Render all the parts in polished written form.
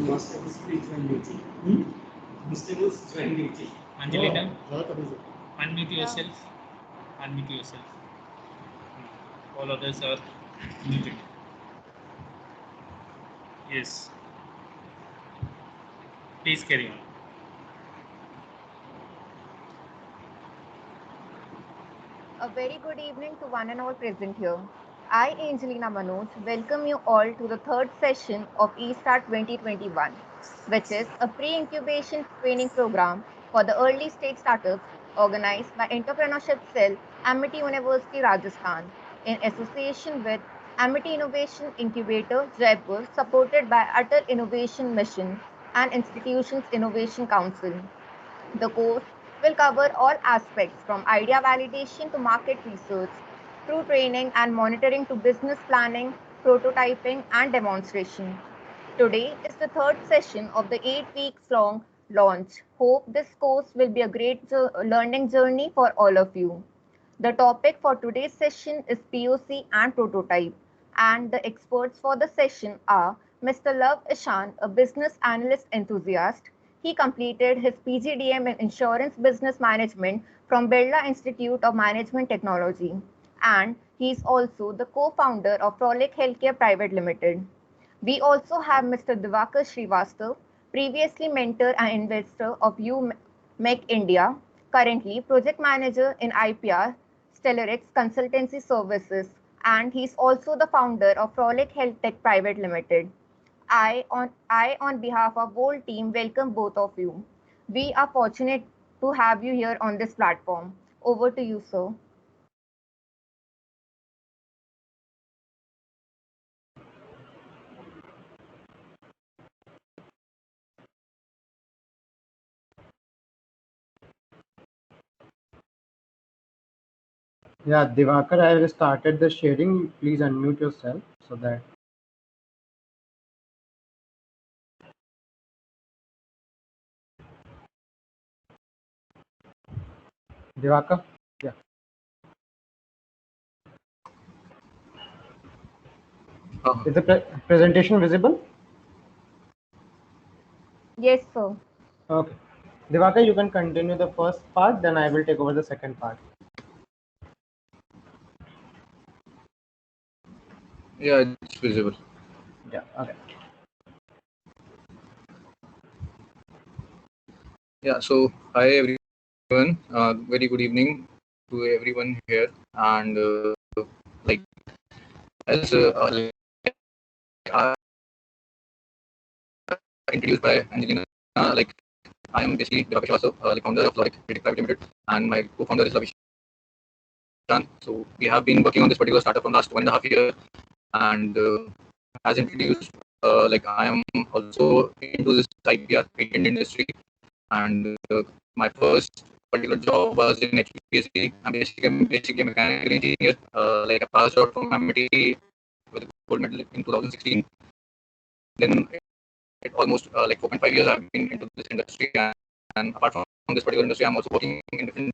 Master is join duty. Mr. was join duty. Angelina, ज़्यादा तमीज़ है. unmute yourself. Unmute yourself. All others are muted. Yes. Please carry on. A very good evening to one and all present here. I, Angelina Manoj, welcome you all to the third session of eStart 2021, which is a pre-incubation training program for the early stage startups organized by Entrepreneurship Cell, Amity University, Rajasthan, in association with Amity Innovation Incubator, Jaipur, supported by Atal Innovation Mission and Institutions Innovation Council. The course will cover all aspects from idea validation to market research, through training and monitoring to business planning, prototyping, and demonstration. Today is the third session of the 8 weeks long launch. Hope this course will be a great learning journey for all of you. The topic for today's session is POC and prototype, and the experts for the session are Mr. Love Ishan, a business analyst enthusiast. He completed his PGDM in Insurance Business Management from Birla Institute of Management Technology, and he is also the co-founder of Frolic Healthcare Private Limited. We also have Mr. Divakar Srivastav, previously mentor and investor of UMEC India, currently project manager in IPR, Stellarix Consultancy Services, and he's also the founder of Frolic Health Tech Private Limited. I, on behalf of whole team, welcome both of you. We are fortunate to have you here on this platform. Over to you, sir. Yeah, Divakar, I have started the sharing. Please unmute yourself so that. Divakar? Yeah. Is the presentation visible? Yes, sir. Okay. Divakar, you can continue the first part, then I will take over the second part. Yeah, it's visible. Yeah, okay. Yeah, so hi everyone. Very good evening to everyone here. And like as introduced by Angelina, like I am basically Divakar Srivastav, like founder of Floric Tech Private Limited, and my co-founder is Lavishan. So we have been working on this particular startup from last 1.5 years, and as introduced, like I am also into this IPR patent industry, and my first particular job was in HPSC. I'm basically a mechanical engineer. Like I passed out from MIT with a gold medal in 2016. Then it almost like 4.5 years I've been into this industry, and apart from this particular industry, I'm also working in different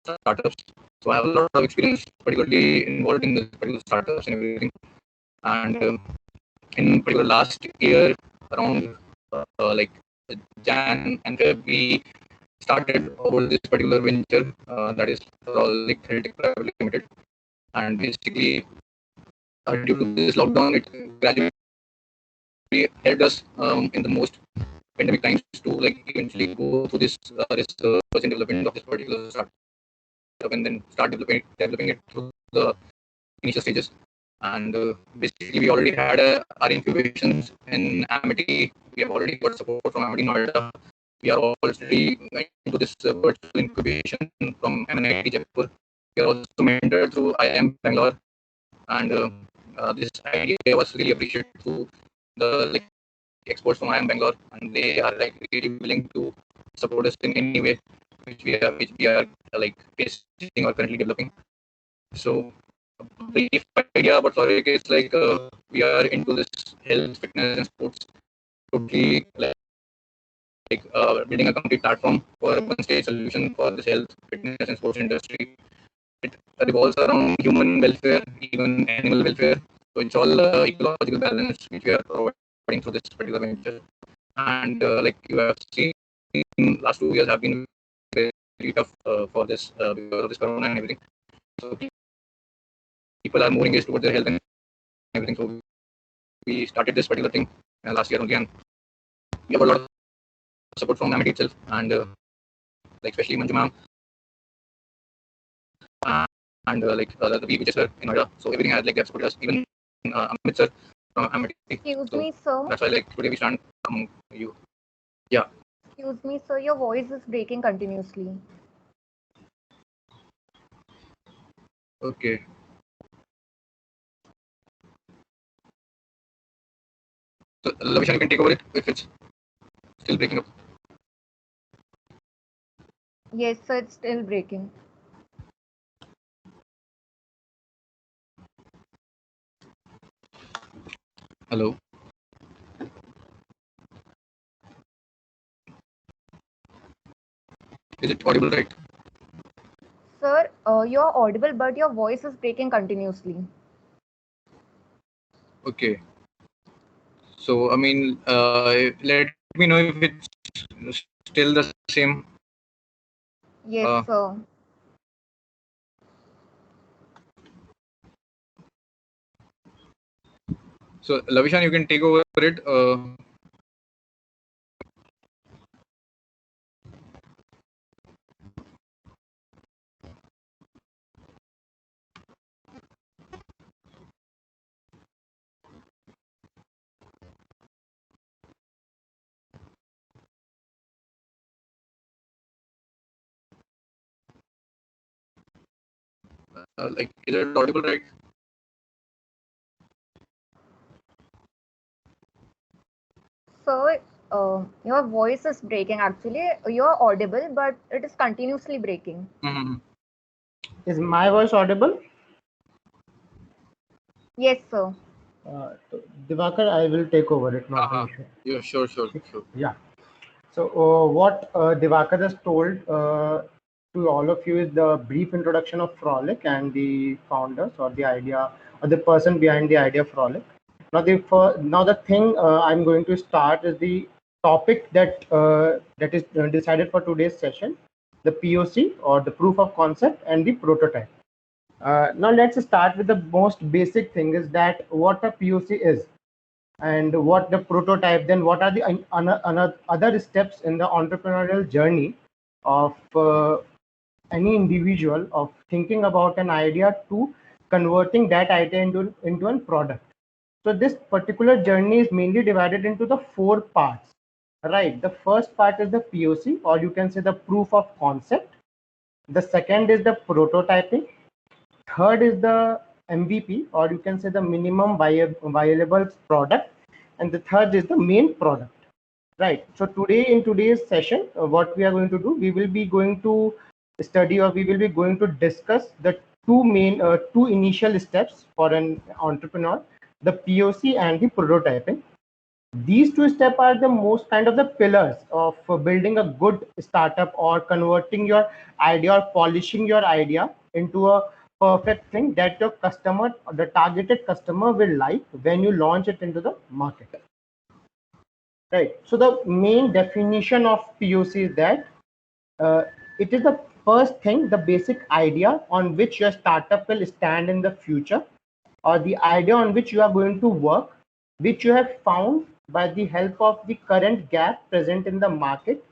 startups. So I have a lot of experience, particularly involved in this particular startups and everything. And in particular last year, around like Jan and Feb, we started over this particular venture that is Frolic Health Tech Private Limited, and basically due to this lockdown, it gradually helped us in the most pandemic times to like eventually go through this research and development of this particular startup, and then start developing it through the initial stages. And basically, we already had our incubations in Amity. We have already got support from Amity Noida. We are already into this virtual incubation from MNIT Jaipur. We are also mentored through IIM Bangalore, and this idea was really appreciated through the like experts from IIM Bangalore, and they are like really willing to support us in any way which we are like facing or currently developing. So brief idea about Floric is like we are into this health, fitness, and sports. Totally like building a complete platform for a one-stage solution for this health, fitness, and sports industry. It revolves around human welfare, even animal welfare. So it's all ecological balance which we are providing studying through this particular venture. And like you have seen, last 2 years have been very tough for this because of this corona and everything. So people are more engaged towards their health and everything. So we started this particular thing last year only, and we got a lot of support from Amity itself, and like especially Manju ma'am, and like the VP sir in Noida. So everything has like they have supported us, even Amit sir from Amity. Excuse So me, sir. that's why like today we stand among you. Yeah. Excuse me, sir. Your voice is breaking continuously. Okay. So Lavishan, you can take over it if it's still breaking up. Yes, sir. It's still breaking. Hello. Is it audible right? Sir, you're audible, but your voice is breaking continuously. Okay. So I mean, let me know if it's still the same. Yes, sir. So Lavishan, you can take over it. Like, is it audible right? Sir, your voice is breaking actually. You're audible, but it is continuously breaking. Mm-hmm. Is my voice audible? Yes, sir. So Divakar, I will take over it. Not an issue. Yeah, sure. Yeah. So what Divakar has told to all of you is the brief introduction of Frolic and the founders or the idea or the person behind the idea of Frolic. Now the thing I'm going to start is the topic that that is decided for today's session, the POC or the proof of concept and the prototype. Now let's start with the most basic thing is that what a POC is and what the prototype, then what are the other steps in the entrepreneurial journey of any individual of thinking about an idea to converting that idea into a product. So this particular journey is mainly divided into the 4 parts, right? The first part is the POC, or you can say the proof of concept. The second is the prototyping. Third is the MVP, or you can say the minimum viable product, and the third is the main product. Right. So today in today's session, what we are going to do, we will be going to study or we will be going to discuss the two initial steps for an entrepreneur, the POC and the prototyping. These two steps are the most kind of the pillars of building a good startup or converting your idea or polishing your idea into a perfect thing that your customer, the targeted customer will like when you launch it into the market. Right. So the main definition of POC is that it is the first thing, the basic idea on which your startup will stand in the future, or the idea on which you are going to work, which you have found by the help of the current gap present in the market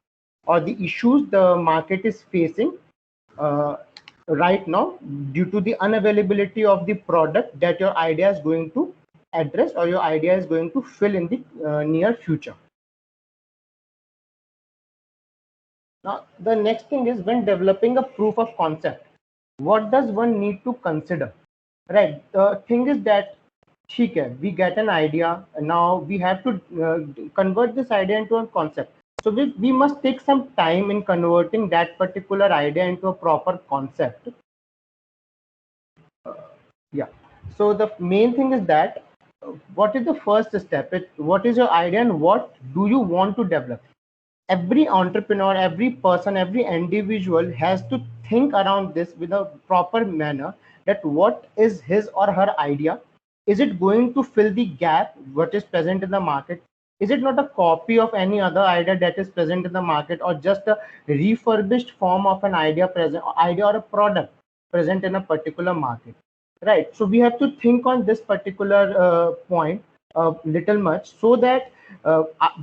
or the issues the market is facing right now due to the unavailability of the product that your idea is going to address or your idea is going to fill in the near future. Now, the next thing is when developing a proof of concept, what does one need to consider? Right. The thing is that we get an idea. Now we have to convert this idea into a concept. So we must take some time in converting that particular idea into a proper concept. Yeah. So the main thing is that what is the first step? What is your idea and what do you want to develop? Every entrepreneur, every person, every individual has to think around this with a proper manner that what is his or her idea is it going to fill the gap what is present in the market? Is it not a copy of any other idea that is present in the market, or just a refurbished form of an idea or a product present in a particular market? Right. So we have to think on this particular point a little much, so that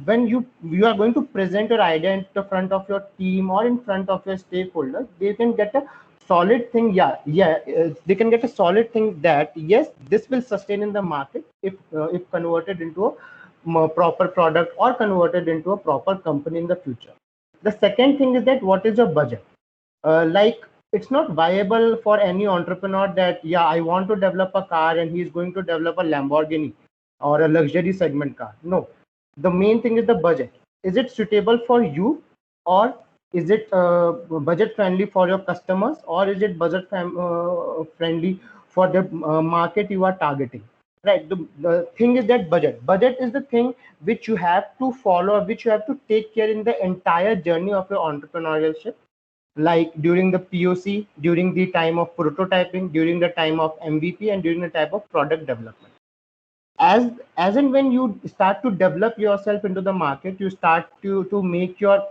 when you are going to present your idea in the front of your team or in front of your stakeholders, they can get a solid thing. They can get a solid thing that yes, this will sustain in the market if converted into a proper product or converted into a proper company in the future. The second thing is that what is your budget? Like, it's not viable for any entrepreneur that yeah, I want to develop a car and he's going to develop a Lamborghini or a luxury segment car. No, the main thing is the budget. Is it suitable for you, or is it budget friendly for your customers, or is it friendly for the market you are targeting? Right. The thing is that budget is the thing which you have to follow, which you have to take care in the entire journey of your entrepreneurship, like during the POC, during the time of prototyping, during the time of MVP, and during the type of product development. As and when you start to develop yourself into the market, you start to make your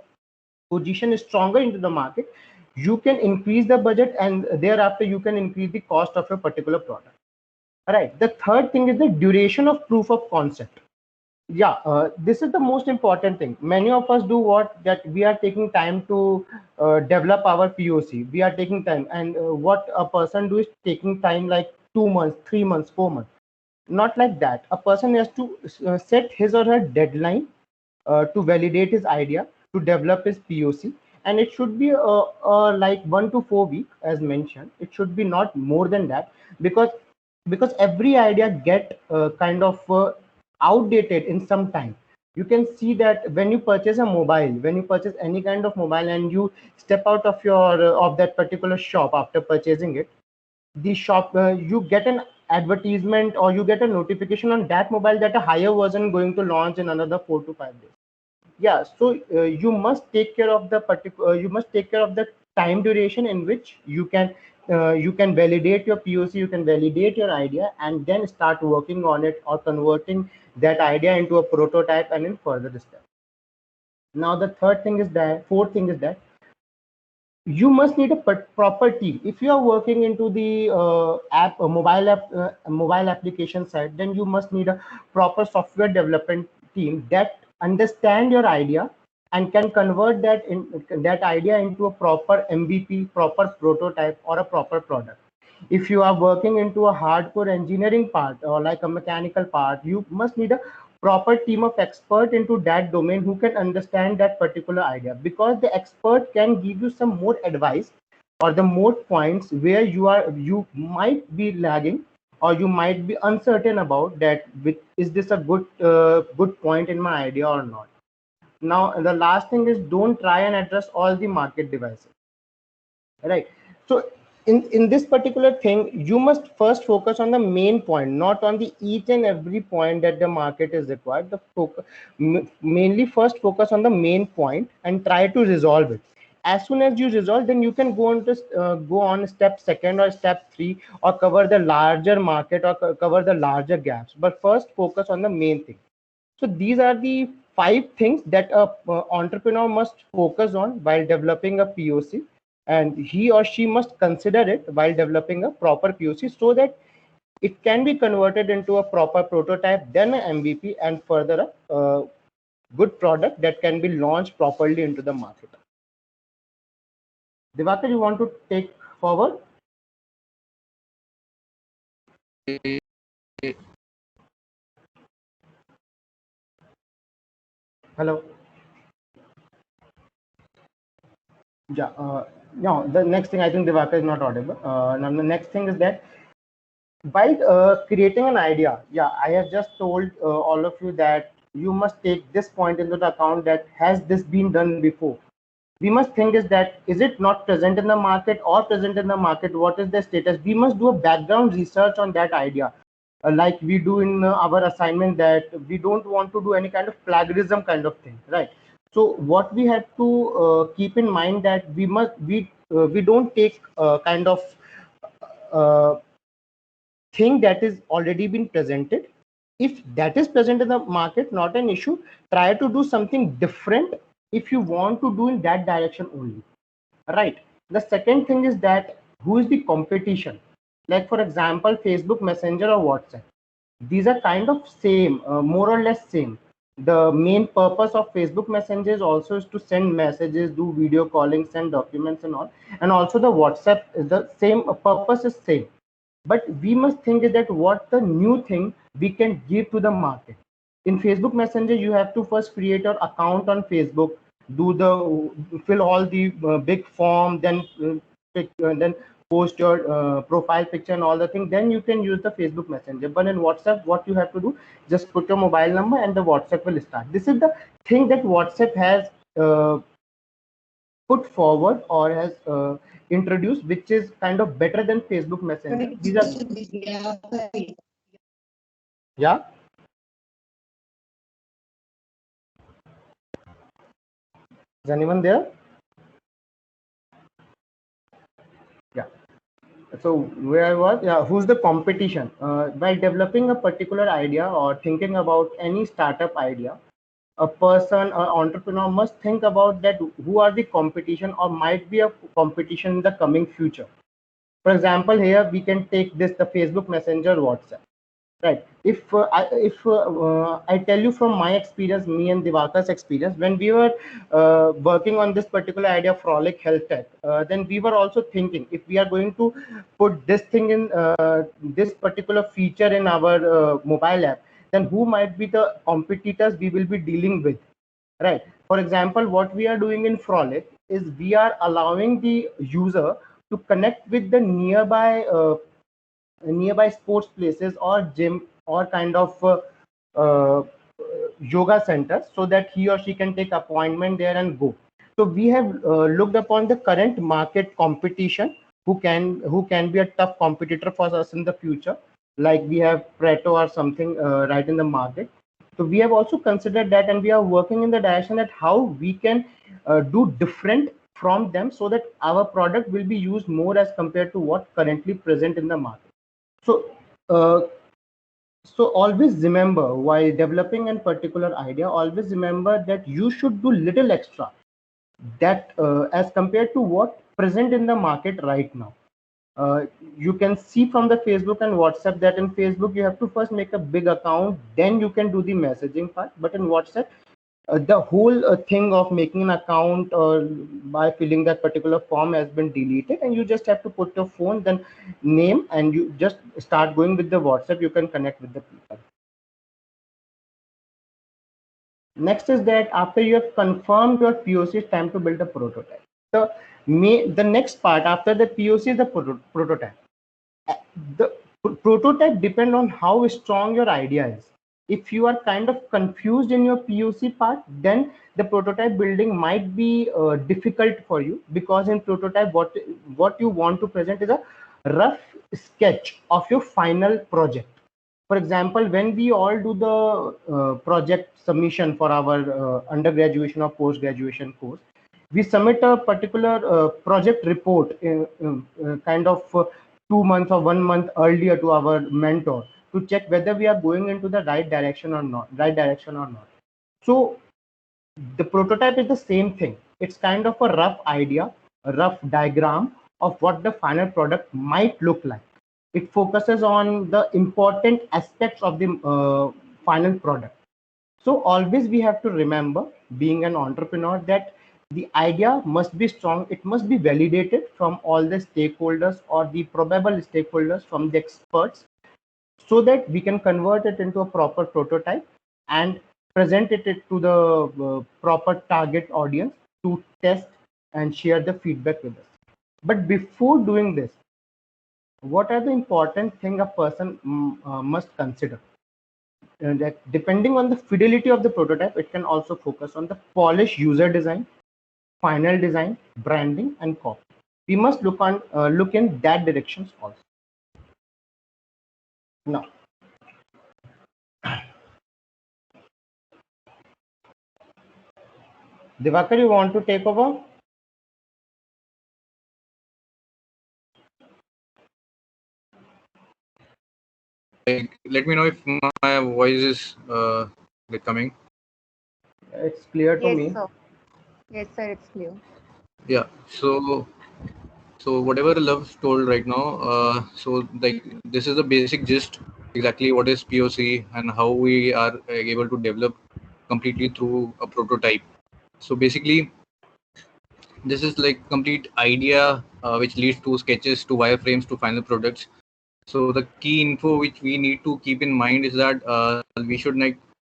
position stronger into the market, you can increase the budget, and thereafter you can increase the cost of your particular product. All right. The third thing is the duration of proof of concept. Yeah, this is the most important thing. Many of us do what, that we are taking time to develop our POC. We are taking time, and what a person do is taking time like 2 months, 3 months, 4 months. Not like that. A person has to set his or her deadline to validate his idea, to develop his POC, and it should be like 1 to 4 weeks, as mentioned. It should be not more than that, because every idea get kind of outdated in some time. You can see that when you purchase a mobile, when you purchase any kind of mobile, and you step out of your of that particular shop after purchasing it, the shop you get an advertisement, or you get a notification on that mobile that a higher version going to launch in another 4 to 5 days. Yeah, so you must take care of the time duration in which you can validate your POC, you can validate your idea, and then start working on it or converting that idea into a prototype and in further steps. Now the fourth thing is that you must need a proper team. If you are working into the mobile application side, then you must need a proper software development team that understand your idea and can convert that idea into a proper MVP, proper prototype, or a proper product. If you are working into a hardcore engineering part, or like a mechanical part, you must need a proper team of expert into that domain who can understand that particular idea, because the expert can give you some more advice or the more points where you might be lagging, or you might be uncertain about that, is this a good point in my idea or not. Now the last thing is, don't try and address all the market devices. Right. So in this particular thing, you must first focus on the main point, not on the each and every point that the market is required. The focus mainly first focus on the main point and try to resolve it. As soon as you resolve, then you can go on step second or step three, or cover the larger market, or cover the larger gaps. But first focus on the main thing. So these are the 5 things that a entrepreneur must focus on while developing a POC, and he or she must consider it while developing a proper POC, so that it can be converted into a proper prototype, then an MVP, and further a good product that can be launched properly into the market. Divakar, you want to take forward? Hello. Yeah. No, the next thing, I think Divakar is not audible. Now the next thing is that while creating an idea, yeah, I have just told all of you that you must take this point into the account, that has this been done before. We must think is it not present in the market, or present in the market, what is the status? We must do a background research on that idea, like we do in our assignment, that we don't want to do any kind of plagiarism kind of thing, right? So what we have to keep in mind, that we don't take kind of thing that is already been presented. If that is present in the market, not an issue. Try to do something different if you want to do in that direction only, right? The second thing is that who is the competition? Like for example, Facebook Messenger or WhatsApp. These are kind of same, more or less same. The main purpose of Facebook Messenger is also is to send messages, do video calling, send documents and all. And also the WhatsApp is the same, purpose is same. But we must think is that what the new thing we can give to the market. In Facebook Messenger, you have to first create your account on Facebook, do the fill all the big form, then post your profile picture and all the thing. Then you can use the Facebook Messenger. But in WhatsApp, what you have to do, just put your mobile number and the WhatsApp will start. This is the thing that WhatsApp has put forward or has introduced, which is kind of better than Facebook Messenger. These are, yeah. Is anyone there? Yeah. So where I was, yeah, who's the competition? By developing a particular idea or thinking about any startup idea, a person or entrepreneur must think about that who are the competition or might be a competition in the coming future. For example, here we can take this, the Facebook Messenger, WhatsApp. Right. If I tell you from my experience, me and Divakar's experience, when we were working on this particular idea, Frolic Health Tech, then we were also thinking if we are going to put this thing in this particular feature in our mobile app, then who might be the competitors we will be dealing with, right? For example, what we are doing in Frolic is we are allowing the user to connect with the nearby sports places or gym or kind of uh, yoga centers, so that he or she can take appointment there and go. So we have looked upon the current market competition, who can be a tough competitor for us in the future, like we have Preto or something right in the market. So we have also considered that, and we are working in the direction that how we can do different from them, so that our product will be used more as compared to what currently present in the market. So, uh, so always remember, while developing a particular idea, always remember that you should do little extra, that as compared to what present in the market right now. You can see from the Facebook and WhatsApp that in Facebook you have to first make a big account, then you can do the messaging part. But in WhatsApp, the whole thing of making an account or by filling that particular form has been deleted, and you just have to put your phone, then name, and you just start going with the WhatsApp. You can connect with the people. Next is that after you have confirmed your POC, it's time to build a prototype. So the next part after the POC is the prototype. The prototype depend on how strong your idea is. If you are kind of confused in your POC part, then the prototype building might be difficult for you, because in prototype what you want to present is a rough sketch of your final project. For example, when we all do the project submission for our undergraduation or post graduation course, we submit a particular project report kind of 2 months or 1 month earlier to our mentor, to check whether we are going into the right direction or not. So the prototype is the same thing. It's kind of a rough idea, a rough diagram of what the final product might look like. It focuses on the important aspects of the final product. So always we have to remember, being an entrepreneur, that the idea must be strong. It must be validated from all the stakeholders or the probable stakeholders, from the experts, so that we can convert it into a proper prototype and present it to the proper target audience to test and share the feedback with us. But before doing this, what are the important thing a person must consider? That depending on the fidelity of the prototype, it can also focus on the polished user design, final design, branding, and copy. We must look in that directions also. Now, Divakar, you want to take over? let me know if my voice is coming. It's clear to Yes, me. sir. Yes, sir, it's clear. Yeah. So whatever Love's told right now, so like this is the basic gist, exactly what is POC and how we are able to develop completely through a prototype. So basically, this is like complete idea which leads to sketches to wireframes to final products. So the key info which we need to keep in mind is that we should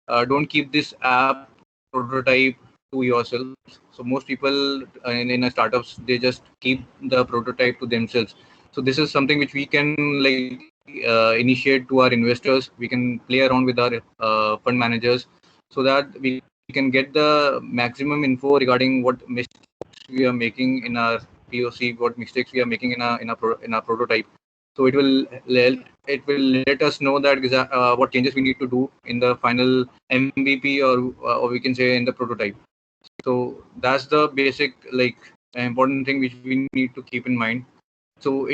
don't keep this app prototype to yourself. So most people in a startups, they just keep the prototype to themselves. So this is something which we can like initiate to our investors. We can play around with our fund managers so that we can get the maximum info regarding what mistakes we are making in our POC, what mistakes we are making in our prototype. So it will let us know that what changes we need to do in the final MVP, or we can say in the prototype. So that's the basic important thing which we need to keep in mind. So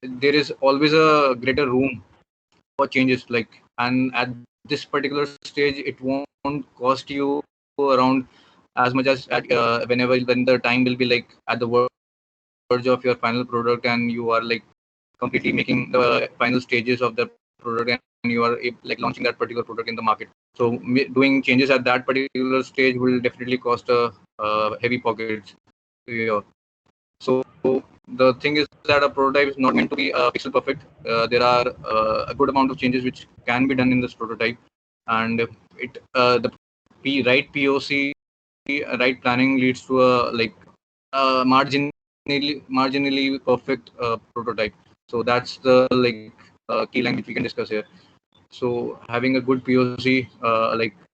there is always a greater room for changes, and at this particular stage it won't cost you around as much as when the time will be at the verge of your final product, and you are completely making the final stages of the product, and you are launching that particular product in the market. So doing changes at that particular stage will definitely cost a heavy pockets to your. So the thing is that a prototype is not meant to be pixel perfect. There are a good amount of changes which can be done in this prototype, and the right POC, right planning leads to a marginally perfect prototype. So that's the key line which we can discuss here. So having a good POC,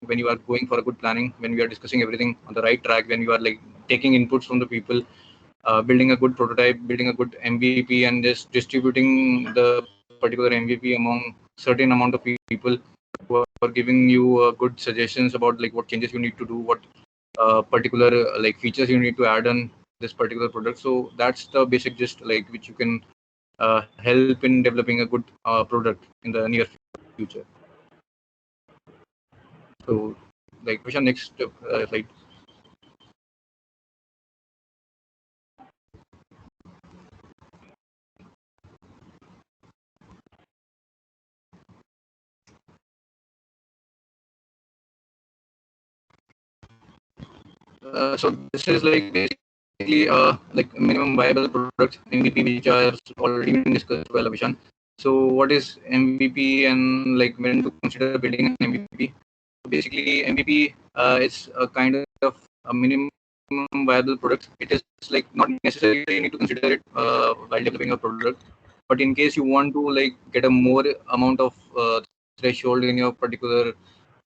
when you are going for a good planning, when we are discussing everything on the right track, when you are taking inputs from the people, building a good prototype, building a good MVP, and just distributing the particular MVP among certain amount of people who are giving you good suggestions about what changes you need to do, what particular features you need to add on this particular product. So that's the basic gist which you can help in developing a good product in the near future. So Vishan, next slide. So this is basically minimum viable product MVP, which are already been discussed by Vishan. So what is MVP, and when to consider building an MVP? Basically, MVP is a kind of a minimum viable product. It is not necessarily you need to consider it while developing a product, but in case you want to get a more amount of threshold in your particular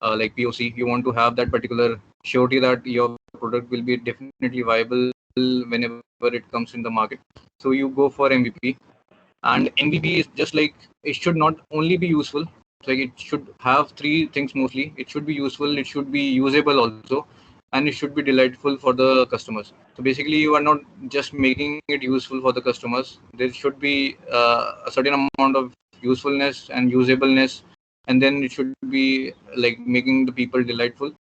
POC, you want to have that particular surety that your product will be definitely viable whenever it comes in the market. So you go for MVP, and MVP is just it should not only be useful. It should have three things mostly. It should be useful, it should be usable also, and it should be delightful for the customers. So basically, you are not just making it useful for the customers. There should be a certain amount of usefulness and usableness, and then it should be making the people delightful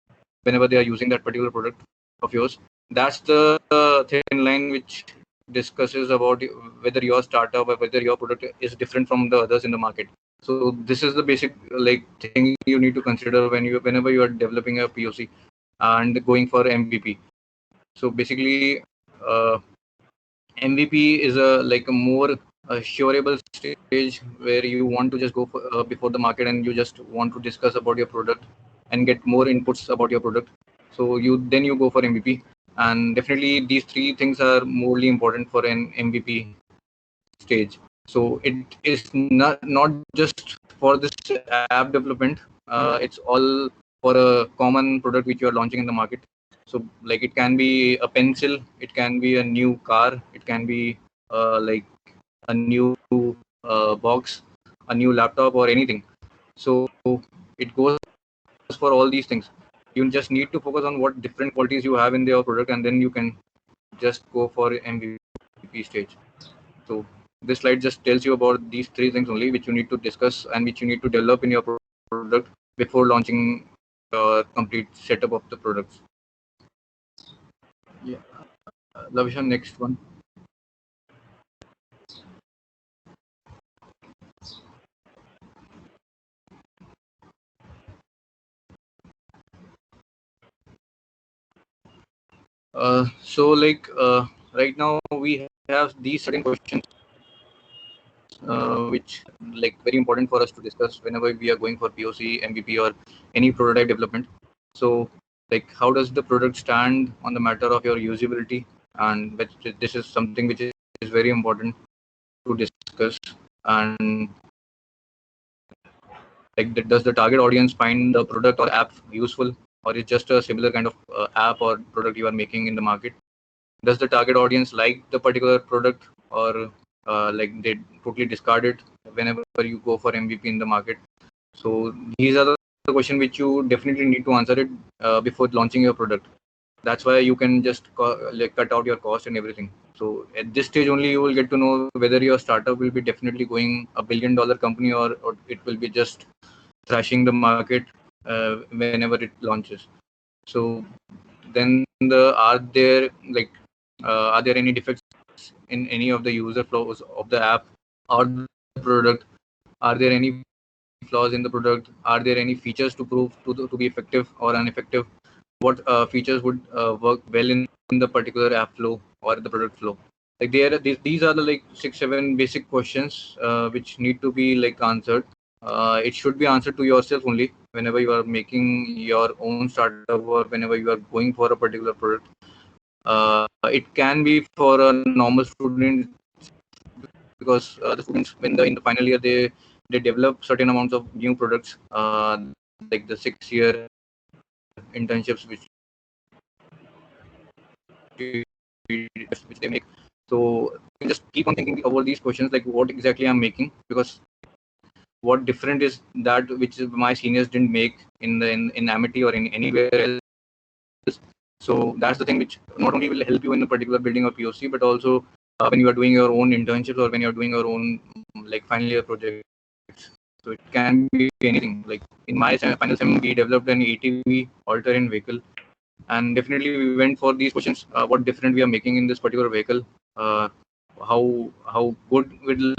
whenever they are using that particular product of yours. That's the thin line which discusses about whether your startup or whether your product is different from the others in the market. So this is the basic thing you need to consider whenever you are developing a POC and going for MVP. So basically, MVP is a more assurable stage where you want to just go for, before the market, and you just want to discuss about your product and get more inputs about your product. So you go for MVP, and definitely these three things are morely important for an MVP stage. So it is not just for this app development. It's all for a common product which you are launching in the market. So it can be a pencil, it can be a new car, it can be a new box, a new laptop, or anything. So it goes for all these things. You just need to focus on what different qualities you have in your product, and then you can just go for MVP stage. So this slide just tells you about these three things only, which you need to discuss and which you need to develop in your product before launching complete setup of the products. Yeah, Lavishan, next one. So like right now we have these certain questions which like very important for us to discuss whenever we are going for POC, MVP, or any prototype development. So like how does the product stand on the matter of your usability, and this is something which is very important to discuss. And like does the target audience find the product or app useful, or is just a similar kind of app or product you are making in the market? Does the target audience like the particular product, or like they totally discard it whenever you go for MVP in the market? So these are the questions which you definitely need to answer it before launching your product. That's why you can just like cut out your cost and everything. So at this stage only you will get to know whether your startup will be definitely going $1 billion company, or it will be just thrashing the market whenever it launches. So then are there any defects in any of the user flows of the app or the product? Are there any flaws in the product? Are there any features to prove to be effective or ineffective? What features would work well in the particular app flow or the product flow? Like these are the like 6-7 basic questions which need to be like answered. It should be answered to yourself only whenever you are making your own startup or whenever you are going for a particular product. It can be for a normal student, because the students when in the final year they develop certain amounts of new products, like the 6-year internships which they make. So you can just keep on thinking about these questions, like what exactly I'm making, because what different is that which my seniors didn't make in Amity or in anywhere else. So that's the thing which not only will help you in the particular building or POC, but also when you are doing your own internships or when you are doing your own like final year projects. So it can be anything. Like in my final sem, we developed an ATV all-terrain vehicle, and definitely we went for these questions. What different we are making in this particular vehicle? How good will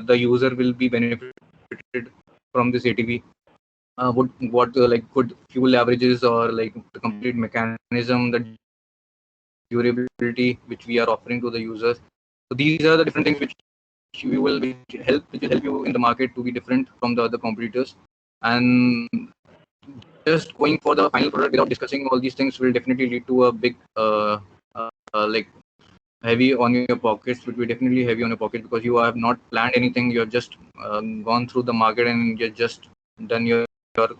the user will be benefited from this ATV? What like good fuel averages or like the complete mechanism, the durability which we are offering to the users. So these are the different things which will help you in the market to be different from the other competitors. And just going for the final product without discussing all these things will definitely lead to a big like heavy on your pockets. Would be definitely heavy on your pocket, because you have not planned anything. You have just gone through the market and you've just done your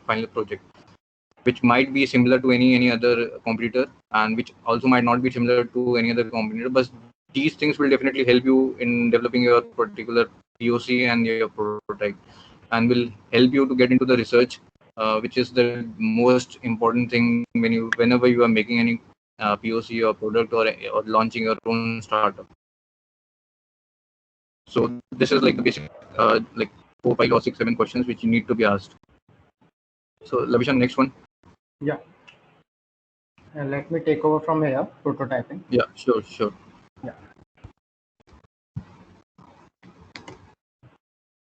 final project, which might be similar to any other competitor, and which also might not be similar to any other competitor. But these things will definitely help you in developing your particular POC and your prototype, and will help you to get into the research, which is the most important thing whenever you are making any POC or product, or launching your own startup. So this is like the basic like 4, 5, or 6, 7 questions which you need to be asked. So Lavishan, next one. Yeah. Let me take over from here, prototyping. Yeah, sure. Yeah.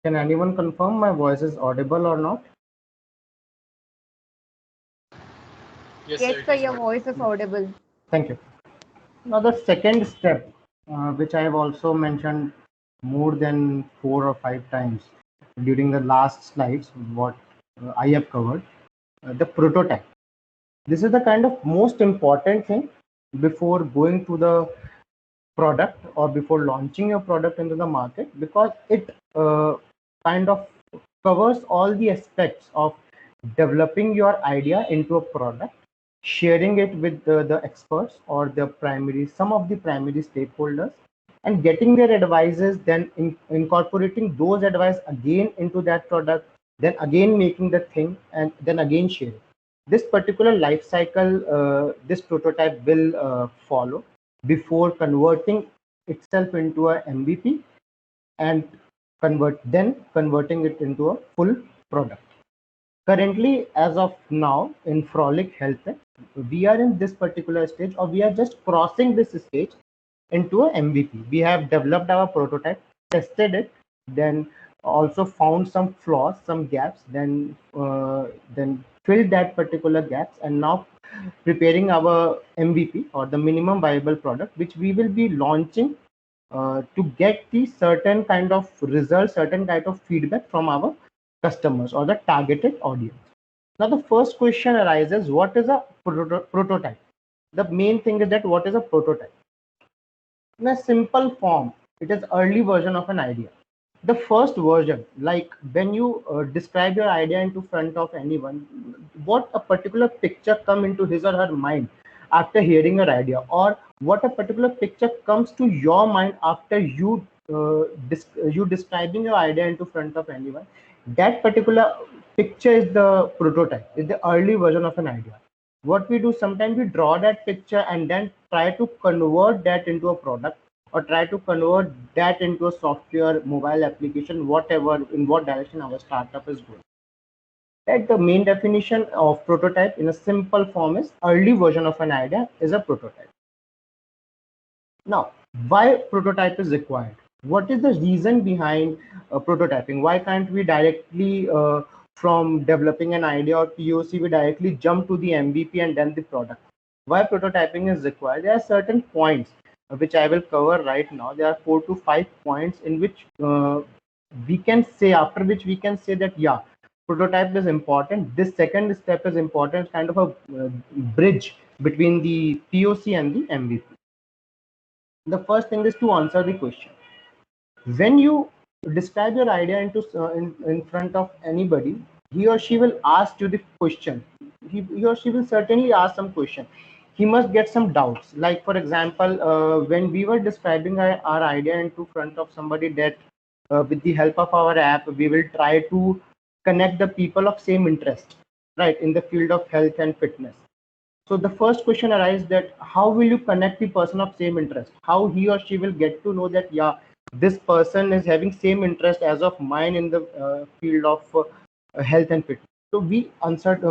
Can anyone confirm my voice is audible or not? Yes, Yes, sir, sir, it is your audible. voice is audible. Thank you. Now the second step, which I have also mentioned more than 4 or 5 times during the last slides, what I have covered, the prototype. This is the kind of most important thing before going to the product or before launching your product into the market, because it kind of covers all the aspects of developing your idea into a product, sharing it with the experts or some of the primary stakeholders, and getting their advices, then incorporating those advice again into that product, then again making the thing, and then again sharing. This particular life cycle, this prototype will follow before converting itself into a MVP, and converting it into a full product. Currently, as of now, in Frolic Health Tech, we are in this particular stage, or we are just crossing this stage into a MVP. We have developed our prototype, tested it, then also found some flaws, some gaps, then filled that particular gaps, and now preparing our MVP, or the minimum viable product, which we will be launching to get the certain kind of results, certain kind of feedback from our customers or the targeted audience. Now, the first question arises: what is a prototype? The main thing is that what is a prototype? In a simple form, it is early version of an idea. The first version, like when you describe your idea into front of anyone, what a particular picture come into his or her mind after hearing your idea, or what a particular picture comes to your mind after you describing your idea into front of anyone, that particular picture is the prototype, is the early version of an idea. What we do, sometimes we draw that picture and then try to convert that into a product, or try to convert that into a software, mobile application, whatever, in what direction our startup is going. That the main definition of prototype in a simple form is early version of an idea is a prototype. Now, why prototype is required? What is the reason behind prototyping? Why can't we directly from developing an idea or POC, we directly jump to the MVP and then the product? Why prototyping is required? There are certain points which I will cover right now. There are 4 to 5 points in which we can say, after which we can say that, yeah, prototype is important. This second step is important, kind of a bridge between the POC and the MVP. The first thing is to answer the question. When you describe your idea into in front of anybody, he or she will ask you the question. He or she will certainly ask some question. He must get some doubts. Like, for example, when we were describing our idea into front of somebody, that with the help of our app, we will try to connect the people of same interest, right, in the field of health and fitness. So the first question arises that how will you connect the person of same interest? How he or she will get to know that, yeah, this person is having same interest as of mine in the field of health and fitness. So we answered,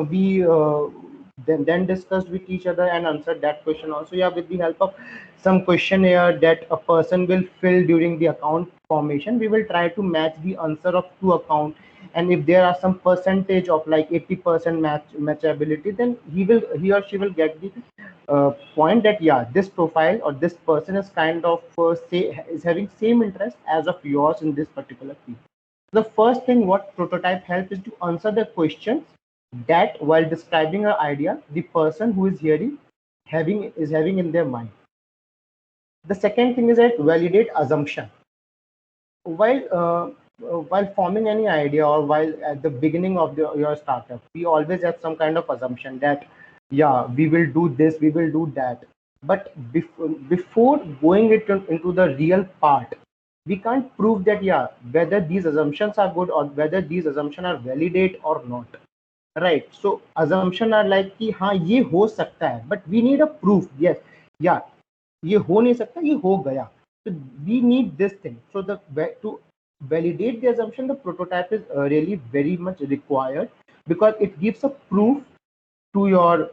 then discussed with each other and answered that question also. Yeah, with the help of some questionnaire that a person will fill during the account formation, we will try to match the answer of two account, and if there are some percentage of like 80% matchability, then he or she will get the point that, yeah, this profile or this person is kind of is having same interest as of yours in this particular field. The first thing what prototype helps is to answer the questions that, while describing an idea, the person who is hearing is having in their mind. The second thing is that validate assumption. While forming any idea, or while at the beginning of your startup, we always have some kind of assumption that, yeah, we will do this, we will do that. But before going into the real part, we can't prove that, yeah, whether these assumptions are good or whether these assumptions are validate or not. Right? So assumption are like कि हाँ ये हो सकता है, but we need a proof. Yes, yeah, ये हो नहीं सकता, ये हो गया. So we need this thing. So to validate the assumption, the prototype is really very much required, because it gives a proof to your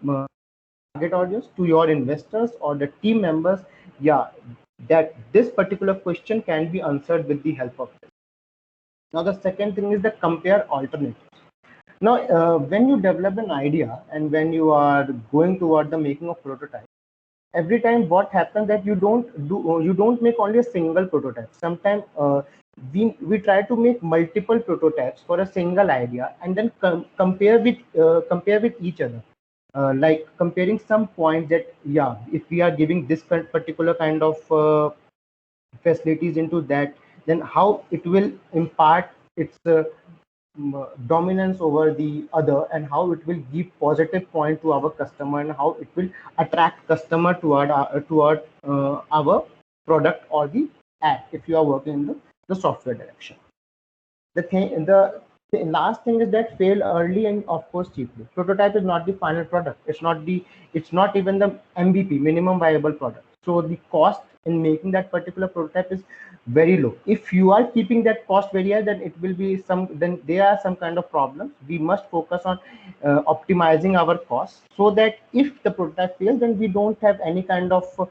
target audience, to your investors or the team members, yeah, that this particular question can be answered with the help of this. Now, the second thing is the compare alternatives. Now, when you develop an idea and when you are going toward the making of prototype, every time what happens that you don't make only a single prototype. Sometimes we try to make multiple prototypes for a single idea, and then compare with each other, like comparing some points that, yeah, if we are giving this particular kind of facilities into that, then how it will impart its dominance over the other, and how it will give positive point to our customer, and how it will attract customer toward our product or the app, if you are working in the software direction. The last thing is that fail early and of course cheaply. Prototype is not the final product. It's not even the MVP, minimum viable product. So the cost in making that particular prototype is very low. If you are keeping that cost very high, then it will be then there are some kind of problems. We must focus on optimizing our costs, so that if the prototype fails, then we don't have any kind of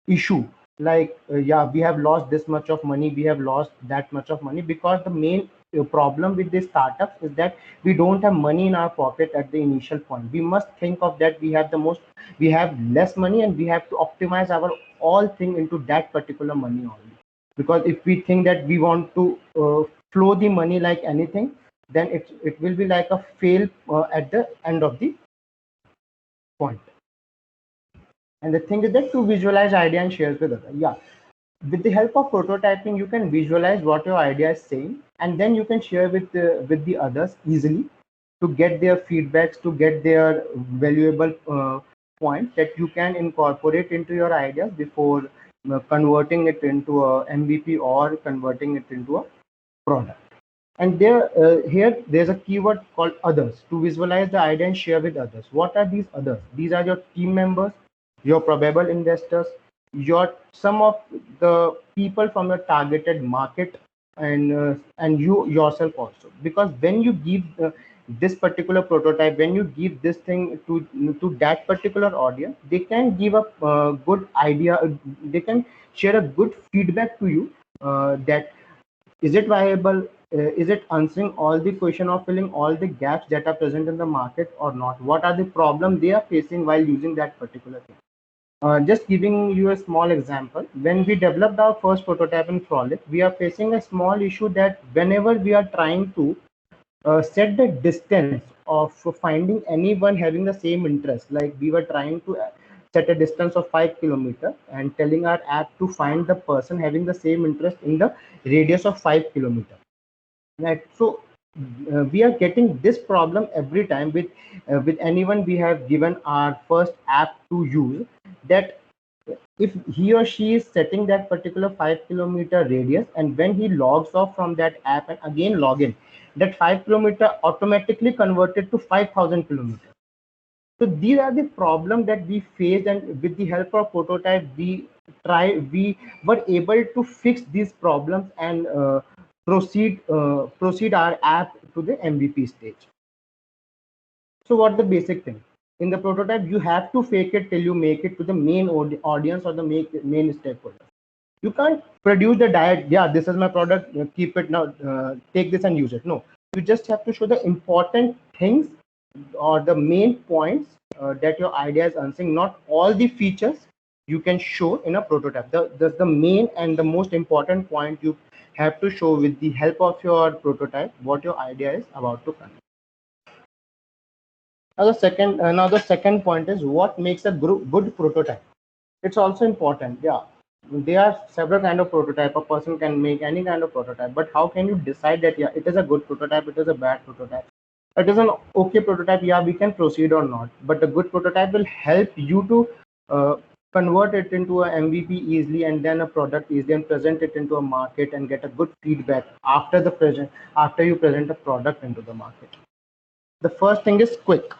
issue like yeah, we have lost this much of money, we have lost that much of money. Because the main problem with these startups is that we don't have money in our pocket at the initial point. We must think of that we have less money, and we have to optimize our all thing into that particular money only. Because if we think that we want to flow the money like anything, then it will be like a fail at the end of the point. And the thing is that to visualize idea and share with others. Yeah, with the help of prototyping, you can visualize what your idea is saying, and then you can share with the others easily to get their feedbacks, to get their valuable points that you can incorporate into your ideas before converting it into a MVP or converting it into a product. And here there's a keyword called others, to visualize the idea and share with others. What are these others? These are your team members, your probable investors, your some of the people from your targeted market, and you yourself also. Because when you give this particular prototype, when you give this thing to that particular audience, they can give a good idea, they can share a good feedback to you, that is it viable, is it answering all the question or filling all the gaps that are present in the market or not, what are the problems they are facing while using that particular thing. Just giving you a small example, when we developed our first prototype in Frolic, we are facing a small issue that whenever we are trying to set the distance of finding anyone having the same interest, like we were trying to set a distance of 5 kilometers and telling our app to find the person having the same interest in the radius of 5 kilometers. Right. So we are getting this problem every time with anyone we have given our first app to use, that if he or she is setting that particular 5 kilometer radius, and when he logs off from that app and again log in, that 5 kilometer automatically converted to 5,000 kilometers. So these are the problem that we faced, and with the help of prototype, we were able to fix these problems and proceed our app to the MVP stage. So what the basic thing in the prototype, you have to fake it till you make it to the main audience or the main stakeholder. You can't produce the diet. Yeah, this is my product. Keep it now. Take this and use it. No, you just have to show the important things or the main points that your idea is answering. Not all the features you can show in a prototype. The main and the most important point you have to show with the help of your prototype what your idea is about to convey. Now the second point is what makes a good prototype. It's also important. Yeah, there are several kind of prototype. A person can make any kind of prototype, but how can you decide that yeah, it is a good prototype, it is a bad prototype, it is an okay prototype, yeah, we can proceed or not. But a good prototype will help you to convert it into a MVP easily, and then a product easily, and present it into a market and get a good feedback after you present a product into the market. The first thing is quick.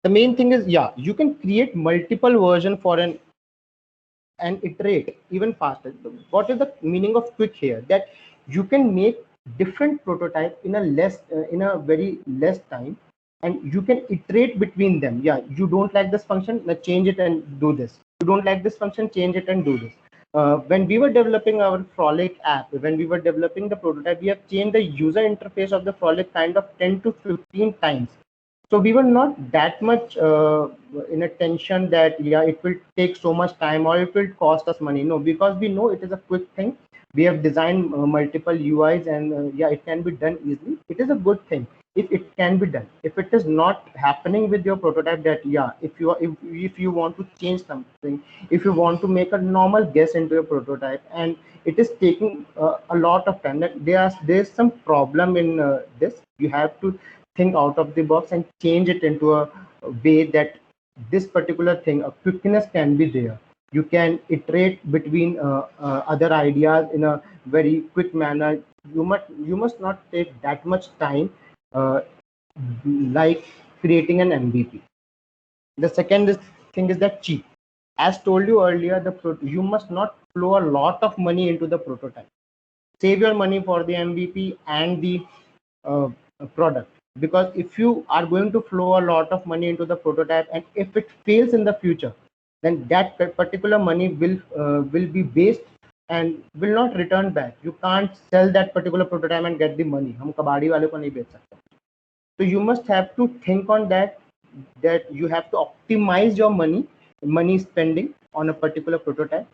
The main thing is, yeah, you can create multiple version for and iterate even faster. What is the meaning of quick here? That you can make different prototype in a very less time, and you can iterate between them. Yeah, you don't like this function, let's change it and do this. You don't like this function, change it and do this. When we were developing our Frolic app, when we were developing the prototype, we have changed the user interface of the Frolic kind of 10 to 15 times. So we were not that much in a tension that yeah, it will take so much time or it will cost us money. No, because we know it is a quick thing. We have designed multiple UIs, and yeah, it can be done easily. It is a good thing if it can be done. If it is not happening with your prototype, that yeah, if you want to change something, if you want to make a normal guess into your prototype, and it is taking a lot of time, that there's some problem in this, you have to think out of the box and change it into a way that this particular thing, a quickness can be there. You can iterate between other ideas in a very quick manner. You must not take that much time like creating an MVP. The second thing is that cheap. As told you earlier, you must not flow a lot of money into the prototype. Save your money for the MVP and the uh, product, because if you are going to flow a lot of money into the prototype and if it fails in the future, then that particular money will be waste and will not return back. You can't sell that particular prototype and get the money. हम कबाड़ी वाले को नहीं बेच सकते. So you must have to think on that you have to optimize your money spending on a particular prototype.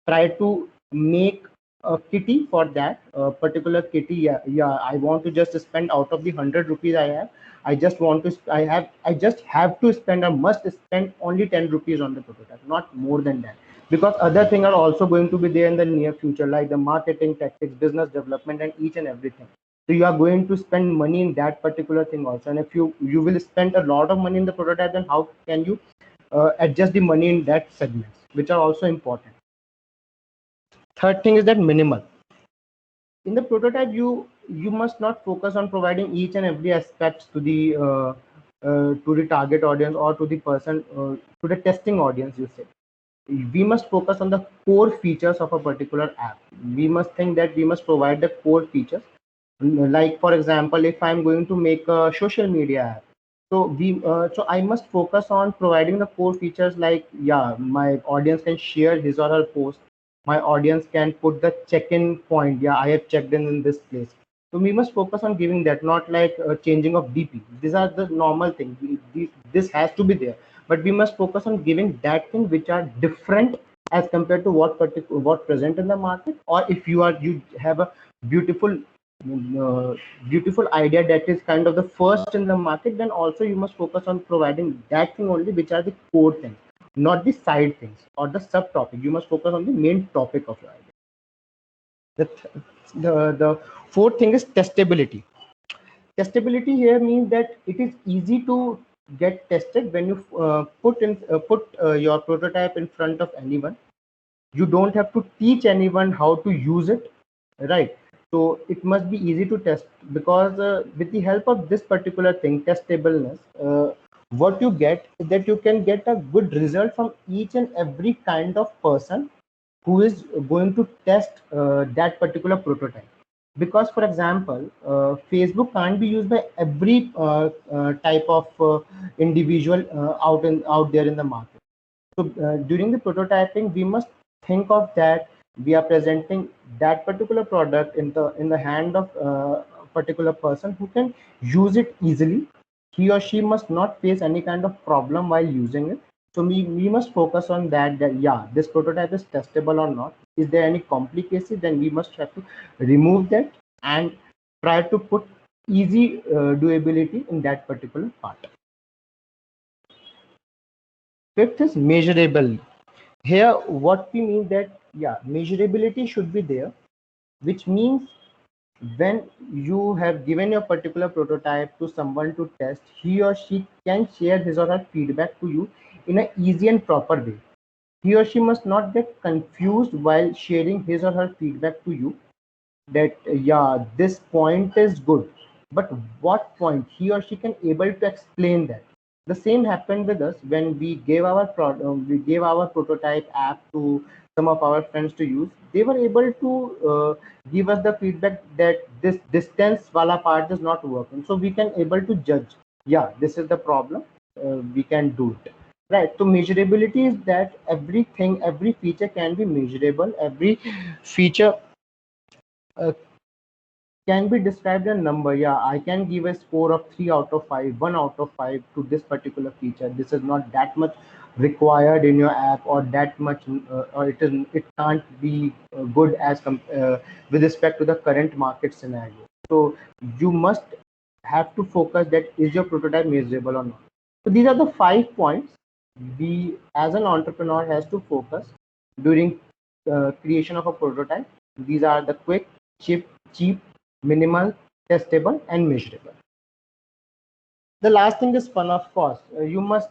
Try to make a kitty for that particular kitty. Yeah, I want to just spend out of the 100 rupees I have. I just have to spend, I must spend only 10 rupees on the prototype, not more than that, because other things are also going to be there in the near future, like the marketing tactics, business development, and each and everything. So you are going to spend money in that particular thing also, and if you will spend a lot of money in the prototype, then how can you adjust the money in that segments, which are also important. Third thing is that minimal. In the prototype, you must not focus on providing each and every aspect to the target audience or to the person, to the testing audience, you say. We must focus on the core features of a particular app. We must think that we must provide the core features. Like for example, if I'm going to make a social media app, so I must focus on providing the core features, like, yeah, my audience can share his or her post. My audience can put the check-in point. Yeah, I have checked in this place. So we must focus on giving that, not like changing of DP. These are the normal things. This has to be there, but we must focus on giving that thing which are different as compared to what present in the market. Or if you have a beautiful beautiful idea that is kind of the first in the market, then also you must focus on providing that thing only, which are the core things, not the side things or the subtopic. You must focus on the main topic of your idea. The fourth thing is testability. Testability here means that it is easy to get tested when you put your prototype in front of anyone. You don't have to teach anyone how to use it, right? So it must be easy to test, because with the help of this particular thing, testableness, what you get is that you can get a good result from each and every kind of person who is going to test that particular prototype. Because for example, Facebook can't be used by every type of individual out there in the market. So during the prototyping, we must think of that we are presenting that particular product in the hand of a particular person who can use it easily. He or she must not face any kind of problem while using it. So we must focus on that yeah, this prototype is testable or not. Is there any complication? Then we must have to remove that and try to put easy doability in that particular part. Fifth is measurable. Here, what we mean that, yeah, measurability should be there, which means when you have given your particular prototype to someone to test, he or she can share his or her feedback to you in an easy and proper way. He or she must not get confused while sharing his or her feedback to you, that yeah, this point is good, but what point? He or she can able to explain that. The same happened with us when we gave our prototype app to some of our friends to use. They were able to give us the feedback that this distance wala part is not working, so we can able to judge, yeah, this is the problem, we can do it, right? So measurability is that every feature can be measurable. Every feature uh, can be described a number. Yeah, I can give a score of 3 out of 5, 1 out of 5 to this particular feature. This is not that much required in your app, or that much, or it can't be good as with respect to the current market scenario. So you must have to focus that is your prototype measurable or not. So these are the 5 points we as an entrepreneur has to focus during creation of a prototype. These are the quick, cheap, minimal, testable, and measurable. The last thing is fun, of course. You must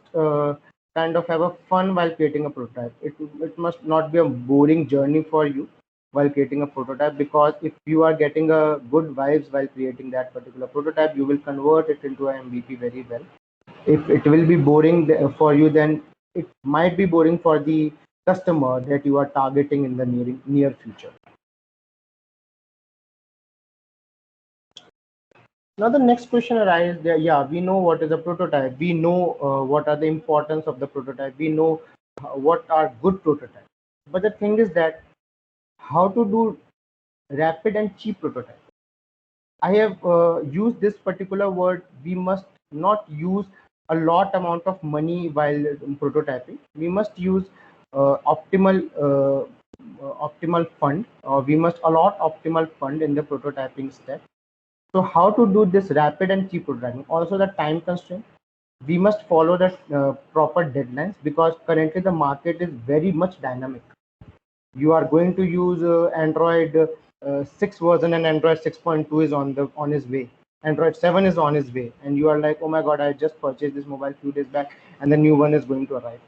kind of have a fun while creating a prototype. It must not be a boring journey for you while creating a prototype, because if you are getting a good vibes while creating that particular prototype, you will convert it into an MVP very well. If it will be boring for you, then it might be boring for the customer that you are targeting in the near future. Now the next question arises there. Yeah, we know what is a prototype. We know what are the importance of the prototype. We know what are good prototypes. But the thing is that how to do rapid and cheap prototype. I have used this particular word. We must not use a lot amount of money while prototyping. We must use optimal fund, or we must allot optimal fund in the prototyping step. So how to do this rapid and cheap prototyping? Also the time constraint. We must follow the proper deadlines, because currently the market is very much dynamic. You are going to use Android 6 version, and Android 6.2 is on his way. Android 7 is on his way, and you are like, oh my god, I just purchased this mobile few days back, and the new one is going to arrive.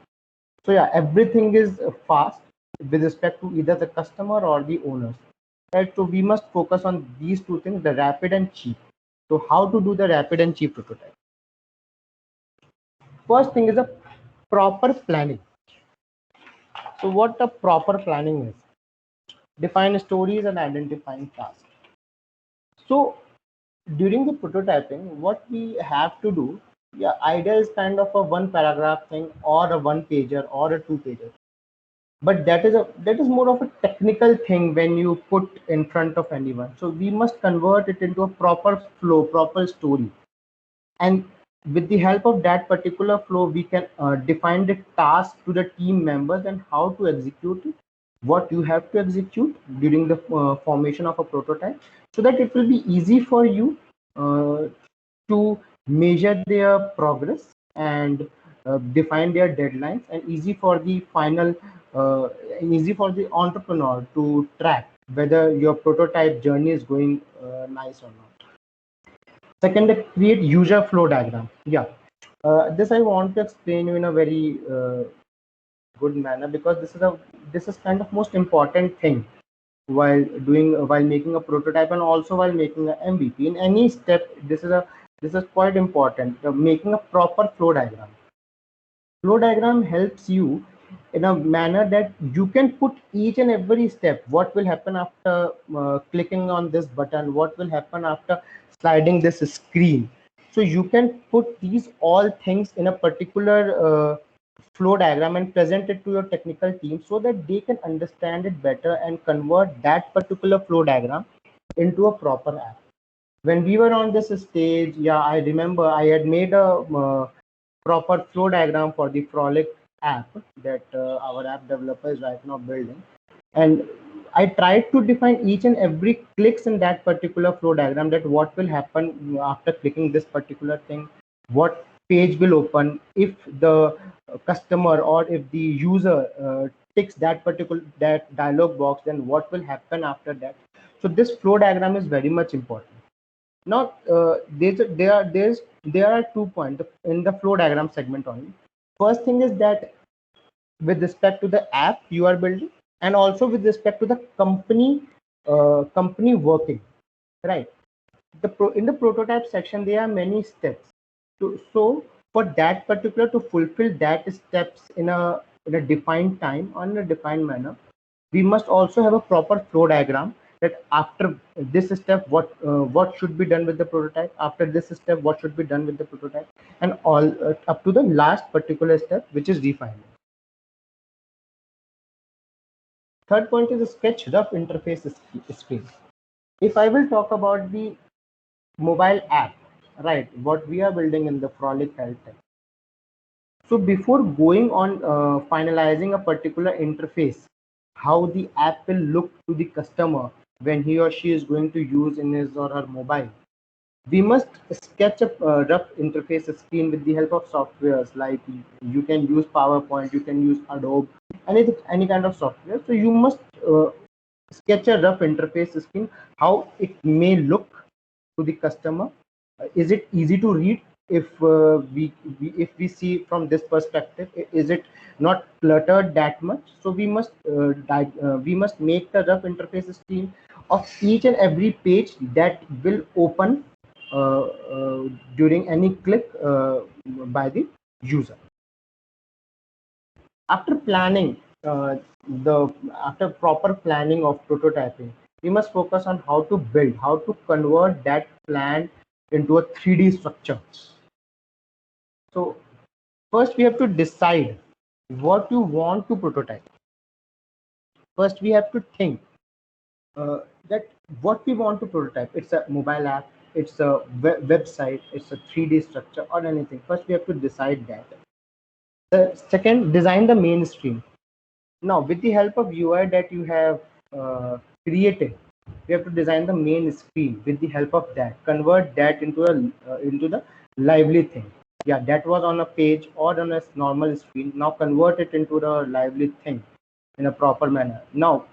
So yeah, everything is fast with respect to either the customer or the owners, right? So we must focus on these two things, the rapid and cheap. So how to do the rapid and cheap prototype? First thing is a proper planning. So what the proper planning is: define stories and identifying tasks. So during the prototyping, what we have to do, yeah, idea is kind of a one paragraph thing, or a one pager, or a two pager. But that is more of a technical thing when you put in front of anyone. So we must convert it into a proper flow, proper story, and with the help of that particular flow, we can define the task to the team members and how to execute it, what you have to execute during the formation of a prototype, so that it will be easy for you uh, to measure their progress and define their deadlines, and easy for the entrepreneur to track whether your prototype journey is going nice or not. Second, create user flow diagram. Yeah, this I want to explain you in a very good manner, because this is kind of most important thing while making a prototype, and also while making an MVP. In any step, this is quite important. Making a proper flow diagram. Flow diagram helps you in a manner that you can put each and every step. What will happen after clicking on this button? What will happen after sliding this screen? So you can put these all things in a particular flow diagram and present it to your technical team, so that they can understand it better and convert that particular flow diagram into a proper app. When we were on this stage, yeah, I remember I had made a proper flow diagram for the Frolic app that our app developer is right now building. And I tried to define each and every clicks in that particular flow diagram, that what will happen after clicking this particular thing, what page will open if the customer or if the user ticks that dialog box, then what will happen after that. So this flow diagram is very much important. Now, there are 2 points in the flow diagram segment only. First thing is that with respect to the app you are building, and also with respect to the company working, right? In the prototype section, there are many steps. So for that particular, to fulfill that steps in a defined time or in a defined manner, we must also have a proper flow diagram, that after this step what should be done with the prototype, after this step what should be done with the prototype, and all up to the last particular step, which is refinement. Third point is a sketch rough interface screen. If I will talk about the mobile app, right, what we are building in the Frolic Health Tech. So before going on finalizing a particular interface, how the app will look to the customer when he or she is going to use in his or her mobile, we must sketch a rough interface screen with the help of softwares, like you can use PowerPoint, you can use Adobe, any kind of software. So you must sketch a rough interface screen, how it may look to the customer. Is it easy to read? If if we see from this perspective, is it not cluttered that much? So we must make the rough interface screen of each and every page that will open during any click by the user. After planning, the after proper planning of prototyping, we must focus on how to build, how to convert that plan into a 3D structure. So first we have to decide what you want to prototype. First we have to think that what we want to prototype. It's a mobile app, it's a website, it's a 3D structure or anything. First we have to decide that. The second, design the mainstream. Now, with the help of UI that you have created, you have to design the main screen. With the help of that, convert that into the lively thing. Yeah, that was on a page or on a normal screen. Now convert it into the lively thing in a proper manner. Now,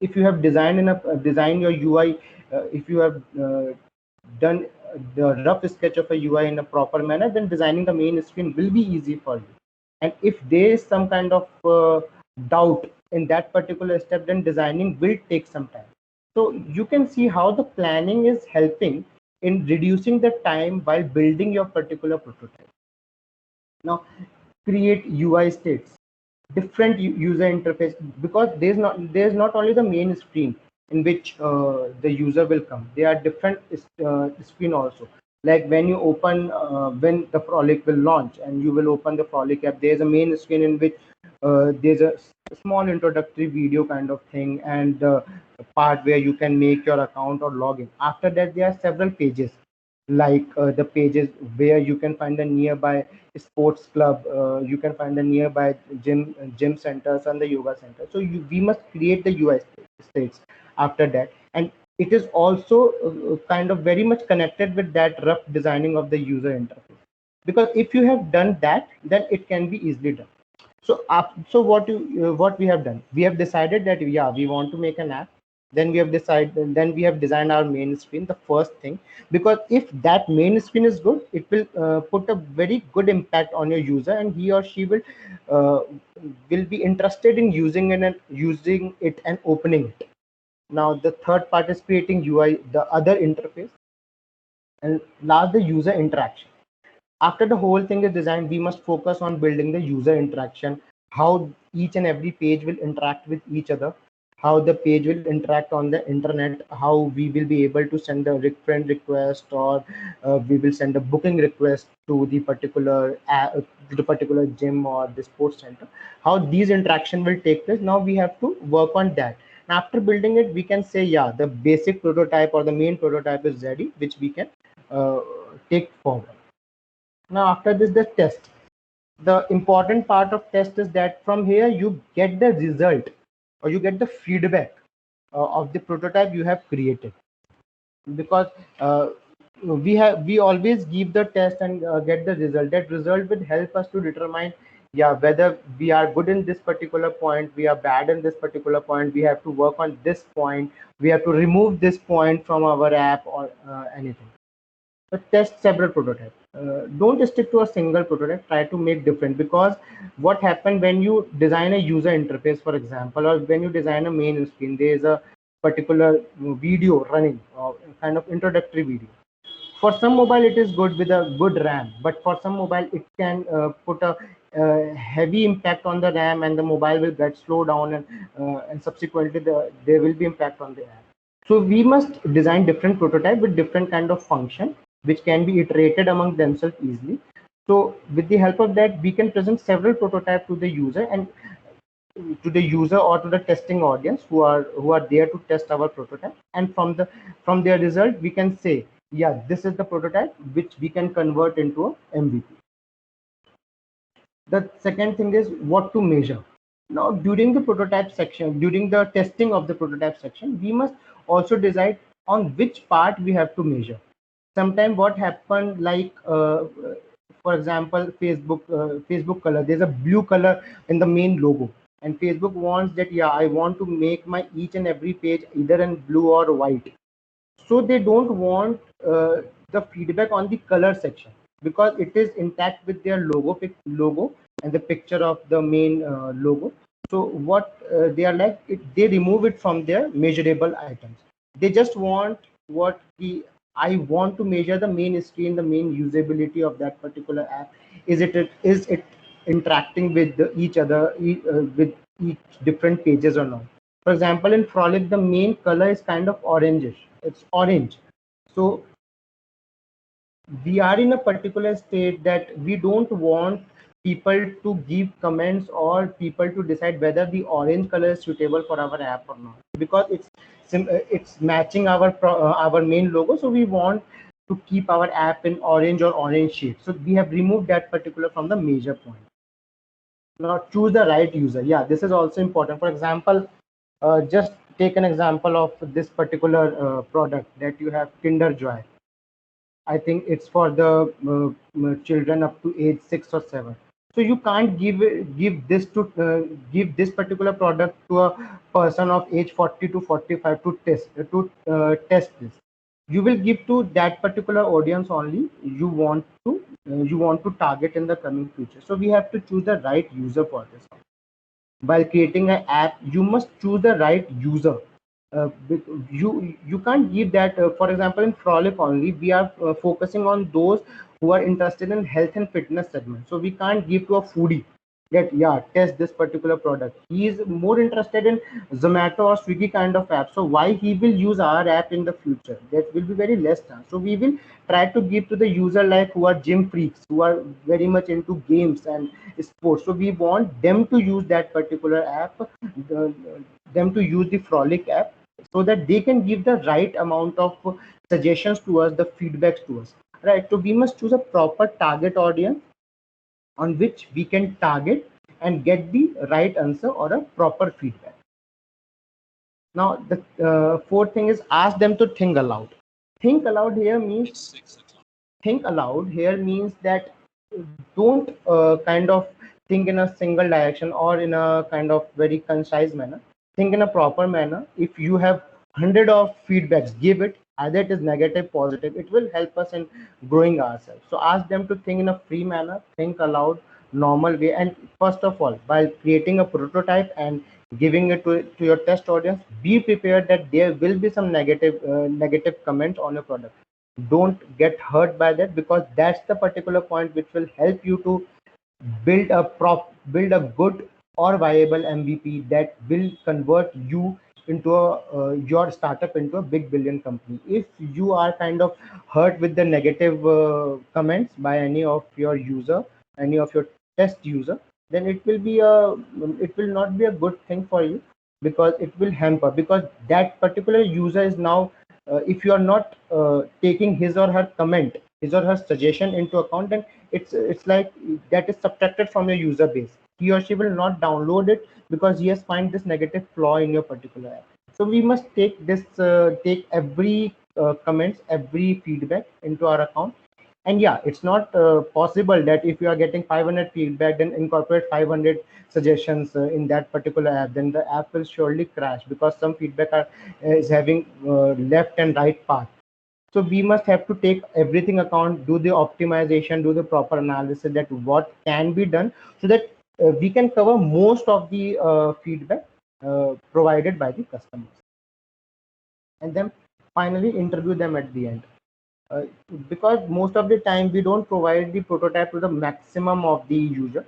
if you have designed design your UI, if you have done the rough sketch of a UI in a proper manner, then designing the main screen will be easy for you. And if there is some kind of doubt in that particular step, then designing will take some time. So you can see how the planning is helping in reducing the time while building your particular prototype. Now, create UI states, different user interface, because there's not only the main screen in which the user will come. There are different screen also. Like when you open when the Frolic will launch and you will open the Frolic app, there's a main screen in which there's a small introductory video kind of thing, and part where you can make your account or login. After that, there are several pages, like the pages where you can find the nearby sports club, you can find the nearby gym centers and the yoga center. So we must create the UI states after that, and it is also kind of very much connected with that rough designing of the user interface, because if you have done that, then it can be easily done. So what we have done, we have decided that yeah, we want to make an app. Then we have designed our main screen, the first thing, because if that main screen is good, it will put a very good impact on your user, and he or she uh, will be interested in using it and opening it. Now the third part is creating UI, the other interface, and last, the user interaction. After the whole thing is designed, we must focus on building the user interaction, how each and every page will interact with each other, how the page will interact on the internet, how we will be able to send a friend request, or we will send a booking request to the particular gym or the sports center, how these interaction will take place. Now we have to work on that. And after building it, we can say, yeah, the basic prototype or the main prototype is ready, which we can take forward. Now, after this, the test. The important part of test is that from here you get the result, or you get the feedback of the prototype you have created. Because we always give the test and get the result. That result will help us to determine, yeah, whether we are good in this particular point, we are bad in this particular point, we have to work on this point, we have to remove this point from our app, or anything. Test several prototypes. Don't stick to a single prototype. Try to make different, because what happens when you design a user interface, for example, or when you design a main screen, there is a particular video running, or kind of introductory video. For some mobile, it is good with a good RAM, but for some mobile, it can put a heavy impact on the RAM, and the mobile will get slowed down, and subsequently there will be impact on the app. So we must design different prototype with different kind of function, which can be iterated among themselves easily. So with the help of that, we can present several prototypes to the user, and or to the testing audience who are there to test our prototype. And from their result, we can say, yeah, this is the prototype which we can convert into a MVP. The second thing is what to measure. Now, during the testing of the prototype section, we must also decide on which part we have to measure. Sometimes what happened, like for example, Facebook color, there's a blue color in the main logo, and Facebook wants that, yeah, I want to make my each and every page either in blue or white. So they don't want the feedback on the color section, because it is intact with their logo and the picture of the main logo. So what they are like, they remove it from their measurable items. They just want what I want to measure the main screen, the main usability of that particular app. Is it interacting with each other, with each different pages or not. For example, in Frolic, the main color is kind of orangish. It's orange. So we are in a particular state that we don't want people to give comments or people to decide whether the orange color is suitable for our app or not, because it's matching our main logo. So we want to keep our app in orange or orange shade. So we have removed that particular from the major point. Now choose the right user. Yeah, this is also important. For example, just take an example of this particular product that you have, Kinder Joy. I think it's for the children up to age 6 or 7. So you can't give this particular product to a person of age 40 to 45 to test this. You will give to that particular audience only you want to target in the coming future. So we have to choose the right user for this. While creating an app, you must choose the right user. You can't give that. For example, in Frolic only, we are focusing on those who are interested in health and fitness segment. So we can't give to a foodie that, yeah, test this particular product. He is more interested in Zomato or Swiggy kind of app. So why he will use our app in the future? That will be very less chance. So we will try to give to the user like who are gym freaks, who are very much into games and sports. So we want them to use that particular app, them to use the Frolic app, so that they can give the right amount of suggestions to us, the feedbacks to us, right? So we must choose a proper target audience on which we can target and get the right answer or a proper feedback. Now the fourth thing is ask them to think aloud. Think aloud here means think aloud here means that don't kind of think in a single direction or in a kind of very concise manner. Think in a proper manner. If you have 100 of feedbacks, give it, either it is negative, positive. It will help us in growing ourselves. So ask them to think in a free manner, think aloud, normal way. And first of all, while creating a prototype and giving it to your test audience, be prepared that there will be some negative comments on your product. Don't get hurt by that, because that's the particular point which will help you to build a good or viable MVP that will convert you into your startup into a big billion company. If you are kind of hurt with the negative comments by any of your user, any of your test user, then it will not be a good thing for you, because it will hamper, because that particular user is now if you are not taking his or her comment, his or her suggestion into account, then it's like that is subtracted from your user base. He or she will not download it because he has find this negative flaw in your particular app. So we must take every comments, every feedback into our account. And yeah, it's not possible that if you are getting 500 feedback, then incorporate 500 suggestions in that particular app. Then the app will surely crash, because some feedback is having left and right path. So we must have to take everything account, do the optimization, do the proper analysis that what can be done, so that we can cover most of the feedback provided by the customers. And then finally interview them at the end. uh, because most of the time we don't provide the prototype to the maximum of the user.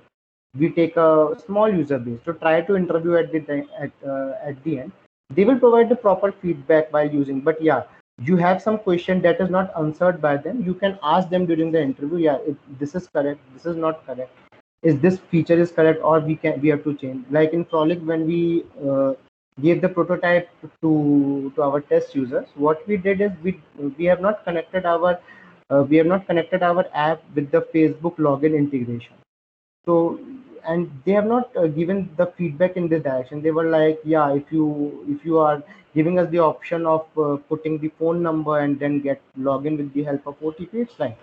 We take a small user base to try to interview at the end. They will provide the proper feedback while using, but yeah, you have some question that is not answered by them, you can ask them during the interview. Yeah, this is correct, this is not correct, is this feature is correct, or we have to change. Like in Frolic, when we gave the prototype to our test users, what we did is we have not connected our app with the Facebook login integration. So, and they have not given the feedback in this direction. They were like, yeah, if you are giving us the option of putting the phone number and then get login with the help of OTP, it's fine.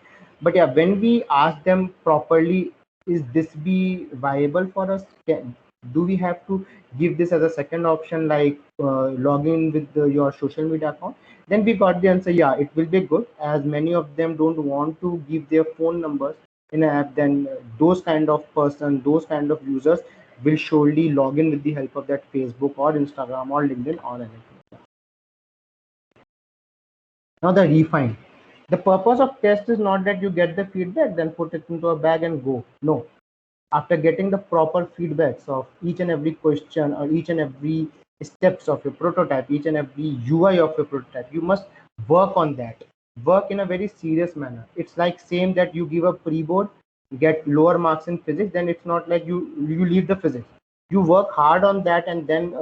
But yeah, when we ask them properly, is this be viable for us? Do we have to give this as a second option, like login with your social media account? Then we got the answer, yeah, it will be good, as many of them don't want to give their phone numbers in an app. Then those kind of person, those kind of users will surely log in with the help of that Facebook or Instagram or LinkedIn or anything. Now the refine. The purpose of test is not that you get the feedback, then put it into a bag and go. No. after getting the proper feedbacks of each and every question or each and every steps of your prototype, each and every UI of your prototype, you must work on that. Work in a very serious manner. It's like same that you give a pre-board, get lower marks in physics, then it's not like you leave the physics. You work hard on that and then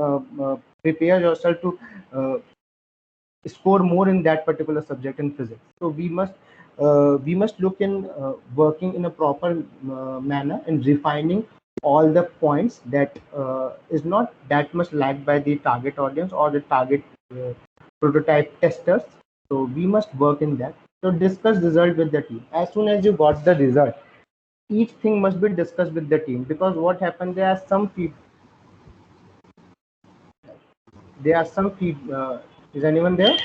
prepare yourself to score more in that particular subject in physics. So we must look in working in a proper manner and refining all the points that is not that much lagged by the target audience or the target prototype testers. So we must work in that. So discuss result with the team. As soon as you got the result, each thing must be discussed with the team, because what happened, there are some people, is anyone there?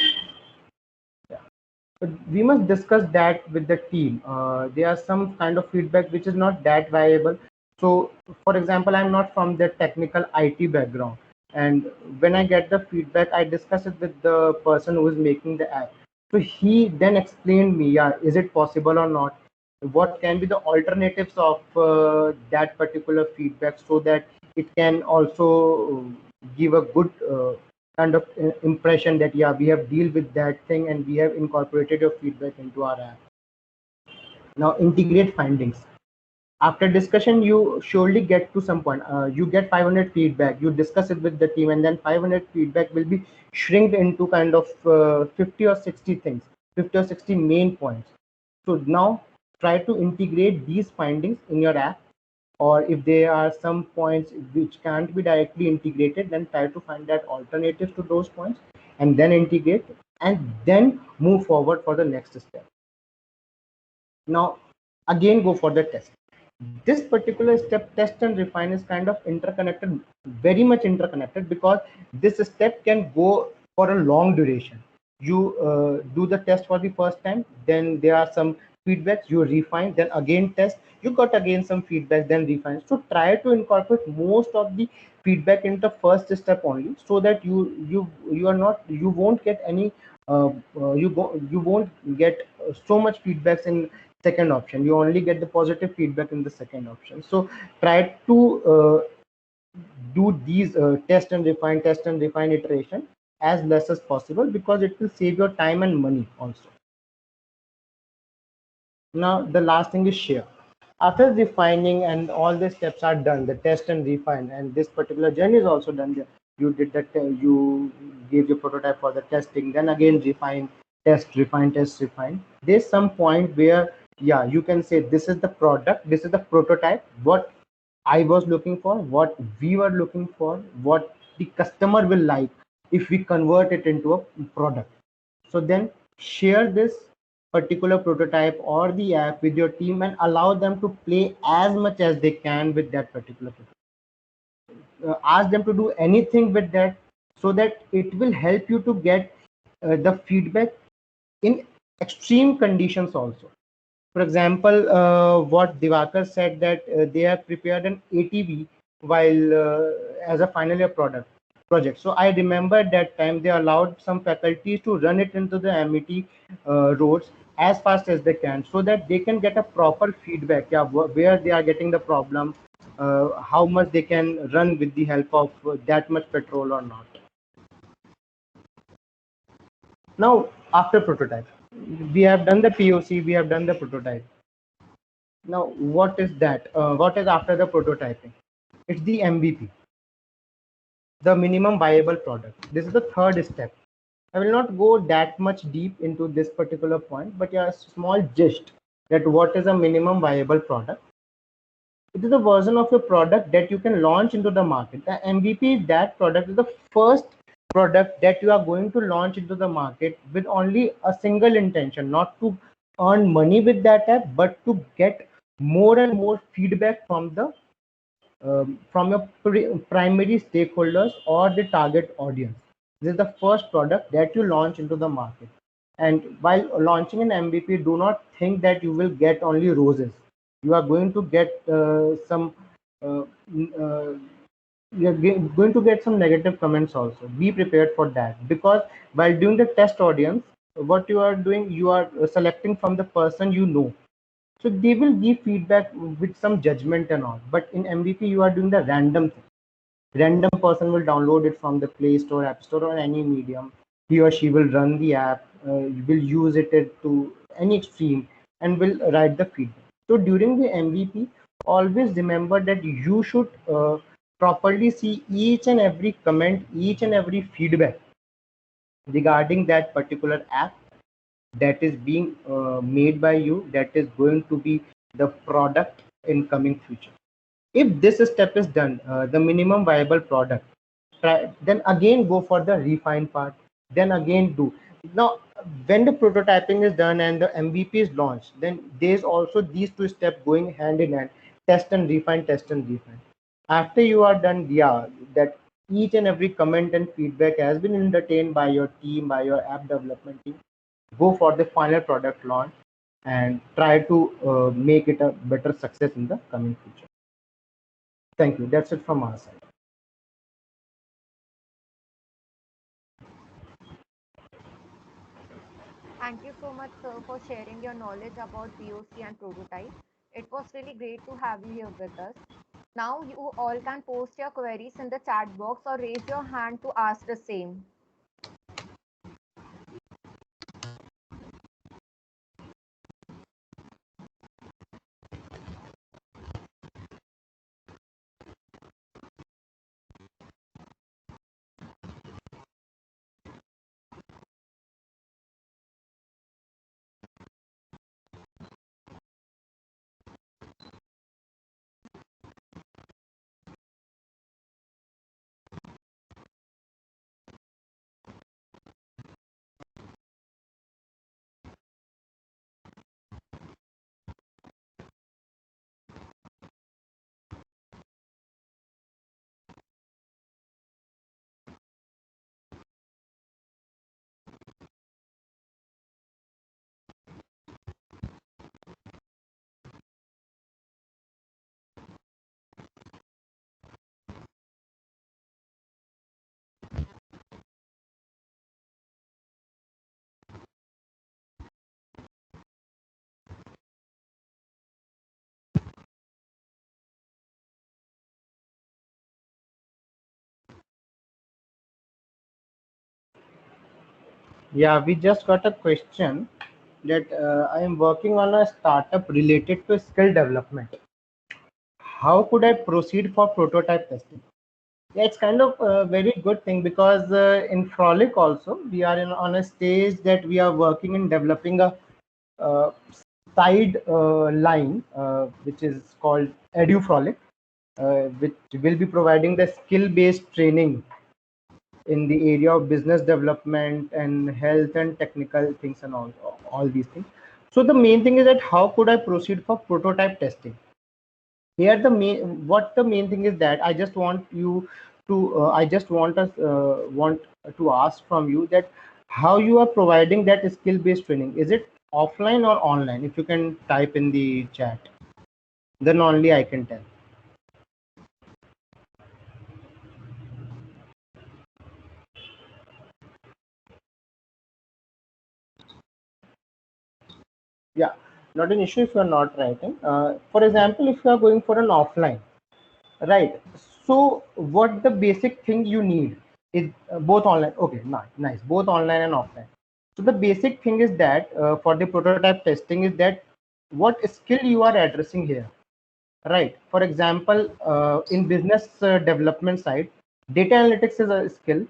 But we must discuss that with the team. There are some kind of feedback which is not that viable. So, for example, I'm not from the technical IT background, and when I get the feedback, I discuss it with the person who is making the app. So he then explained me, yeah, is it possible or not? What can be the alternatives of that particular feedback, so that it can also give a good kind of impression that yeah, we have dealt with that thing and we have incorporated your feedback into our app. Now integrate findings. After discussion, you surely get to some point. You get 500 feedback, you discuss it with the team, and then 500 feedback will be shrinked into kind of 50 or 60 things, 50 or 60 main points. So now try to integrate these findings in your app, or if there are some points which can't be directly integrated, then try to find that alternatives to those points and then integrate, and then move forward for the next step. Now again, go for the test. This particular step, test and refine, is kind of interconnected, very much interconnected, because this step can go for a long duration. You do the test for the first time, then there are some feedbacks, you refine, then again test, you got again some feedback, then refine. So try to incorporate most of the feedback in the first step only, so that you are not, you won't get any you won't get so much feedbacks in second option. You only get the positive feedback in the second option. So try to do these test and refine iteration as less as possible, because it will save your time and money also. Now the last thing is share. After refining and all the steps are done, the test and refine, and this particular journey is also done, you did that, you gave your prototype for the testing, then again refine, test, refine, test, refine. There's some point where yeah, you can say this is the product, this is the prototype, what I was looking for, what we were looking for, what the customer will like if we convert it into a product. So then share this particular prototype or the app with your team and allow them to play as much as they can with that particular prototype. Ask them to do anything with that, so that it will help you to get the feedback in extreme conditions also. For example, what Divakar said, that they have prepared an ATV while as a final year project. So I remember that time they allowed some faculties to run it into the MET roads as fast as they can, so that they can get a proper feedback. Yeah, where they are getting the problem, how much they can run with the help of that much petrol or not. Now after prototype, we have done the POC, we have done the prototype. Now, what is that? What is after the prototyping? It's the MVP, the minimum viable product. This is the third step. I will not go that much deep into this particular point, but yeah, a small gist that what is a minimum viable product. It is a version of your product that you can launch into the market. The MVP, that product is the first product that you are going to launch into the market with only a single intention, not to earn money with that app, but to get more and more feedback from the from your primary stakeholders or the target audience. This is the first product that you launch into the market. And while launching an MVP, do not think that you will get only roses. You are going to get some uh, uh, you're going to get some negative comments also. Be prepared for that, because while doing the test audience, what you are doing, you are selecting from the person you know. So they will give feedback with some judgment and all. But in MVP, you are doing the random thing. Random person will download it from the Play Store, App Store, or any medium. He or she will run the app, will use it to any extreme, and will write the feedback. So during the MVP, always remember that you should properly see each and every comment, each and every feedback regarding that particular app that is being made by you, that is going to be the product in coming future. If this step is done, the minimum viable product, then again go for the refine part, then again do. Now when the prototyping is done and the MVP is launched, then there's also these two steps going hand in hand: test and refine, test and refine. After you are done, yeah, that each and every comment and feedback has been entertained by your team, by your app development team, go for the final product launch and try to make it a better success in the coming future. Thank you. That's it from our side. Thank you so much, sir, for sharing your knowledge about POC and prototype. It was really great to have you here with us. Now you all can post your queries in the chat box or raise your hand to ask the same. Yeah, we just got a question that I am working on a startup related to skill development. How could I proceed for prototype testing? Yeah, it's kind of a very good thing because in Frolic also we are on a stage that we are working in developing a uh, side line which is called EduFrolic, which will be providing the skill-based training in the area of business development and health and technical things and all these things. So the main thing is that how could I proceed for prototype testing? Here the main thing is that I just want you to I just want to ask from you that how you are providing that skill based training. Is it offline or online? If you can type in the chat, then only I can tell. Yeah, not an issue if you are not writing. For example, if you are going for an offline, right? So what the basic thing you need is both online. Okay, nice. Both online and offline. So the basic thing is that for the prototype testing is that what skill you are addressing here, right? For example, in business development side, data analytics is a skill,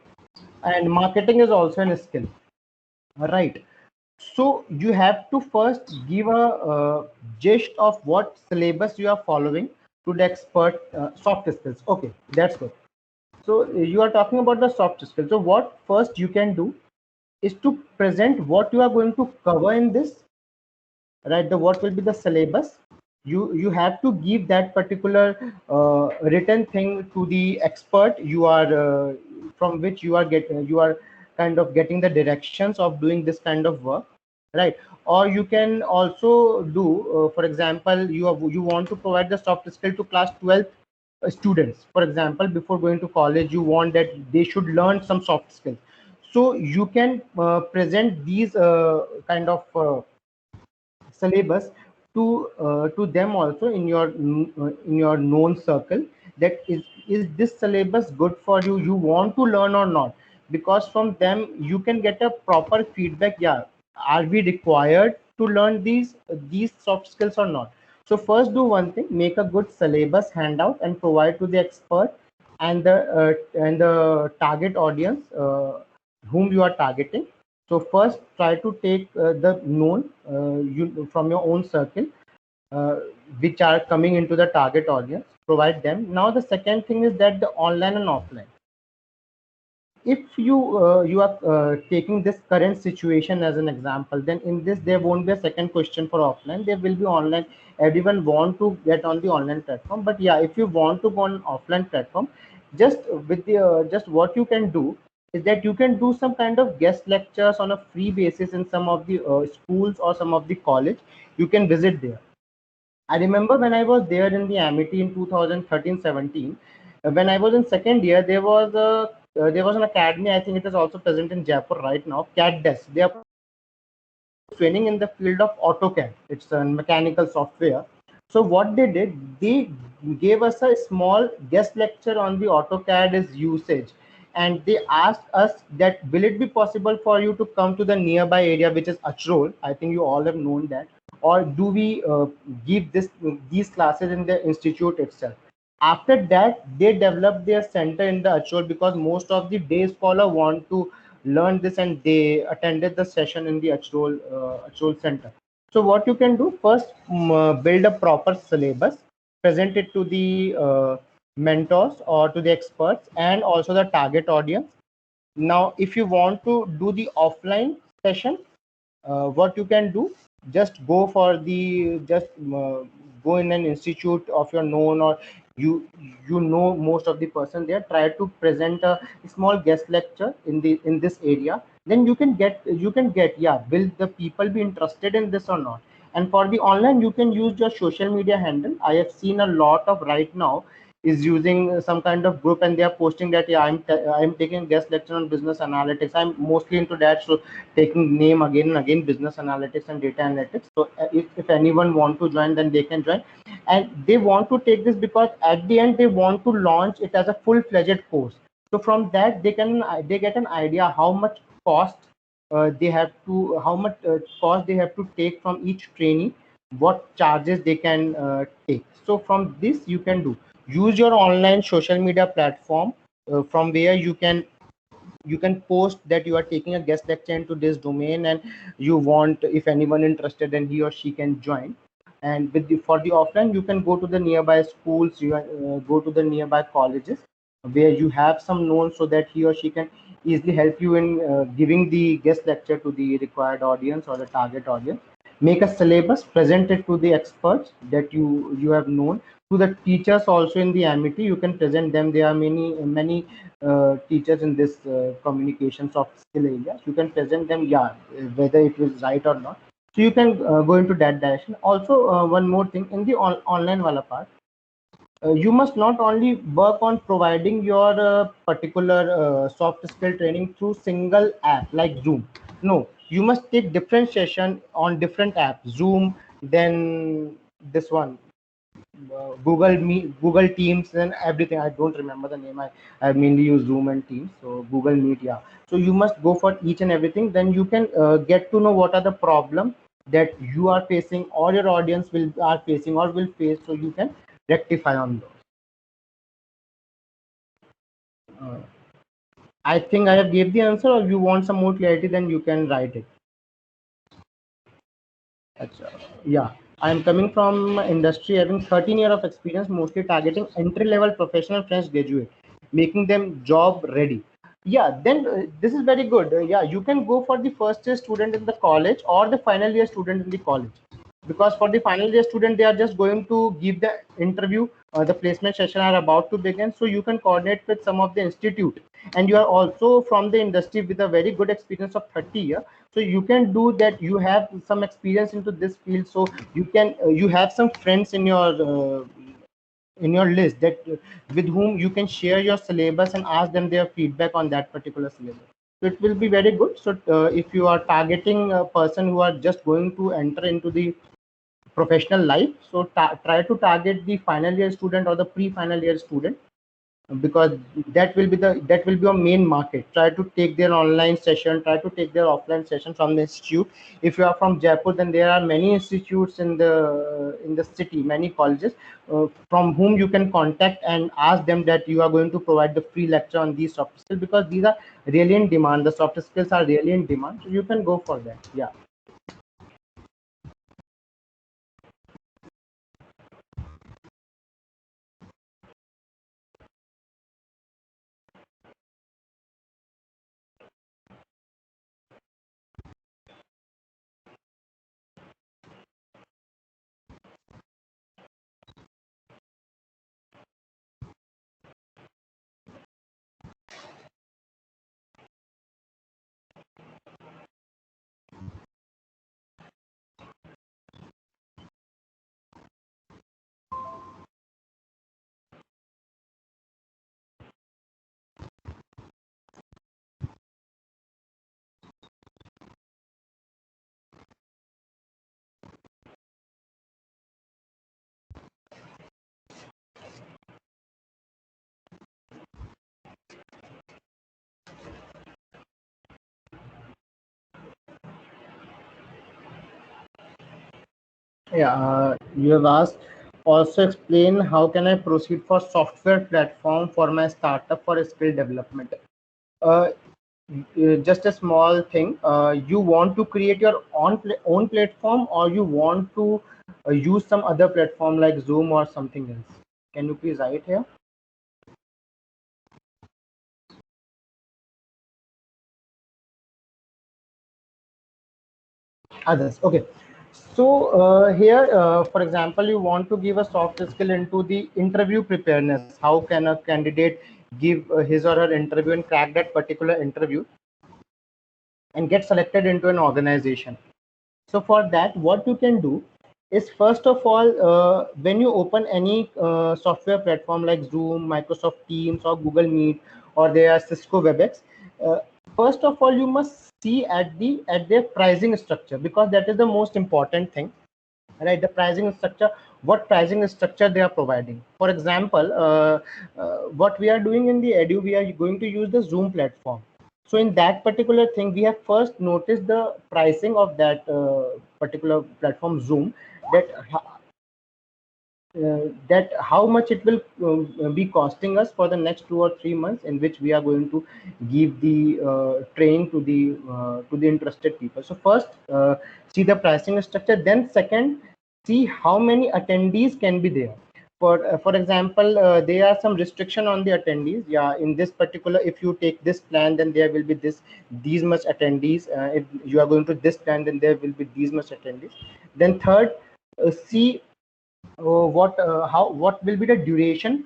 and marketing is also a skill, right? So you have to first give a gist of what syllabus you are following to the expert soft skills. Okay, that's good. So you are talking about the soft skills. So what first you can do is to present what you are going to cover in this, right? The what will be the syllabus. You have to give that particular written thing to the expert you are from which you are kind of getting the directions of doing this kind of work, right? Or you can also do for example you want to provide the soft skill to class 12 students. For example, before going to college you want that they should learn some soft skills, so you can present these kind of syllabus to them also in your known circle, that is this syllabus good for you, you want to learn or not, because from them you can get a proper feedback. Yeah, are we required to learn these soft skills or not? So first do one thing, make a good syllabus handout and provide to the expert and the target audience whom you are targeting. So first try to take the known you from your own circle, uh, which are coming into the target audience, provide them. Now the second thing is that the online and offline, if you are taking this current situation as an example, then in this there won't be a second question for offline, there will be online. Everyone want to get on the online platform, but yeah, if you want to go on offline platform, just with the just what you can do is that you can do some kind of guest lectures on a free basis in some of the schools or some of the college. You can visit there. I remember when I was there in the Amity in 2013-17, when I was in second year, there was an academy. I think it is also present in Jaipur right now. CADDES. They are training in the field of AutoCAD. It's a mechanical software. So what they did, they gave us a small guest lecture on the AutoCAD's usage, and they asked us that will it be possible for you to come to the nearby area, which is Achrol. I think you all have known that. Or do we give these classes in the institute itself? After that, they developed their center in the Achrol, because most of the day scholar want to learn this, and they attended the session in the Achrol center. So what you can do first, build a proper syllabus, present it to the mentors or to the experts and also the target audience. Now, if you want to do the offline session, what you can do, just go for the just go in an institute of your known, or you know most of the person there, try to present a small guest lecture in this area, then you can get, yeah, will the people be interested in this or not? And for the online, you can use your social media handle. I have seen a lot of right now is using some kind of group, and they are posting that, yeah, I'm taking guest lecture on business analytics. I'm mostly into that, so taking name again and again, business analytics and data analytics. So if anyone want to join, then they can join, and they want to take this because at the end they want to launch it as a full-fledged course. So from that they get an idea how much cost how much cost they have to take from each trainee, what charges they can take. So from this you can do, use your online social media platform, from where you can post that you are taking a guest lecture into this domain, and you want, if anyone interested, then he or she can join. And for the offline, you can go to the nearby schools, go to the nearby colleges where you have some known, so that he or she can easily help you in giving the guest lecture to the required audience or the target audience. Make a syllabus, present it to the experts that you have known. To the teachers also in the Amity, you can present them. There are many teachers in this communication soft skill areas. You can present them, yeah, whether it was right or not. So you can go into that direction. Also, one more thing in the online wala part, you must not only work on providing your particular soft skill training through single app like Zoom. No, you must take different session on different apps. Zoom, then this one, Google Meet, Google Teams, and everything. I don't remember the name. I mainly use Zoom and Teams. So Google Meet, yeah. So you must go for each and everything. Then you can get to know what are the problem that you are facing, or your audience will are facing or will face. So you can rectify on those. Uh, I think I have gave the answer, or you want some more clarity, then you can write it. Achha. Yeah, I am coming from industry, having 13 years of experience, mostly targeting entry-level professional fresh graduate, making them job ready. Yeah, then this is very good. Yeah, you can go for the first year student in the college or the final year student in the college, because for the final year student they are just going to give the interview. The placement session are about to begin, so you can coordinate with some of the institute, and you are also from the industry with a very good experience of 30 years. So you can do that, you have some experience into this field, so you can you have some friends in your list that with whom you can share your syllabus and ask them their feedback on that particular syllabus. So it will be very good. So if you are targeting a person who are just going to enter into the professional life. So try to target the final year student or the pre-final year student, because that will be your main market. Try to take their online session, try to take their offline session from the institute. If you are from Jaipur, then there are many institutes in the city, many colleges, from whom you can contact and ask them that you are going to provide the free lecture on these soft skills, because these are really in demand. The soft skills are really in demand, so you can go for that. Yeah. Yeah, you have asked, also explain how can I proceed for software platform for my startup for skill development. Uh, just a small thing. You want to create your own platform, or you want to use some other platform like Zoom or something else? Can you please write here? Others. Okay. So here, for example, you want to give a soft skill into the interview preparedness. How can a candidate give his or her interview and crack that particular interview and get selected into an organization? So for that, what you can do is, first of all, when you open any software platform like Zoom, Microsoft Teams, or Google Meet, or there are Cisco WebEx, uh, first of all, you must see at their pricing structure, because that is the most important thing, right? The pricing structure, what pricing structure they are providing. For example, what we are doing in the edu, we are going to use the Zoom platform. So in that particular thing, we have first noticed the pricing of that particular platform Zoom, that that how much it will be costing us for the next 2 or 3 months, in which we are going to give the training to the interested people. So first, see the pricing structure. Then second, see how many attendees can be there. For example, there are some restriction on the attendees. Yeah, in this particular, if you take this plan, then there will be these much attendees. If you are going to this plan, then there will be these much attendees. Then third, see what will be the duration,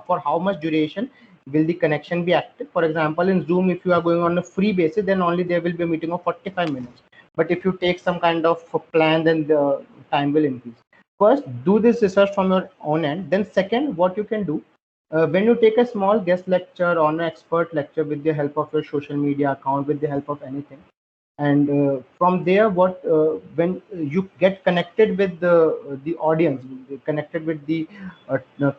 for how much duration will the connection be active. For example, in Zoom, if you are going on a free basis, then only there will be a meeting of 45 minutes. But if you take some kind of plan, then the time will increase. First, do this research from your own end. Then second, what you can do, when you take a small guest lecture or an expert lecture with the help of your social media account, with the help of anything, and from there, what when you get connected with the audience, connected with the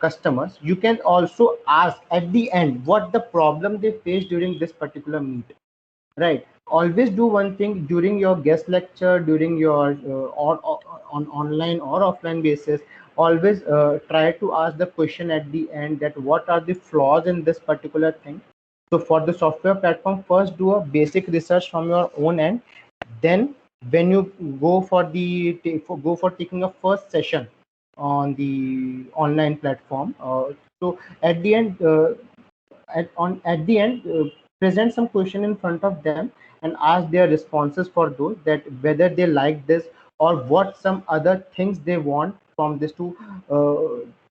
customers, you can also ask at the end what the problem they face during this particular meet, right? Always do one thing during your guest lecture, during your or on online or offline basis. Always try to ask the question at the end, that what are the flaws in this particular thing. So for the software platform, first do a basic research from your own end. Then when you go for go for taking a first session on the online platform, so at the end, at the end, present some question in front of them and ask their responses for those, that whether they like this, or what some other things they want from this to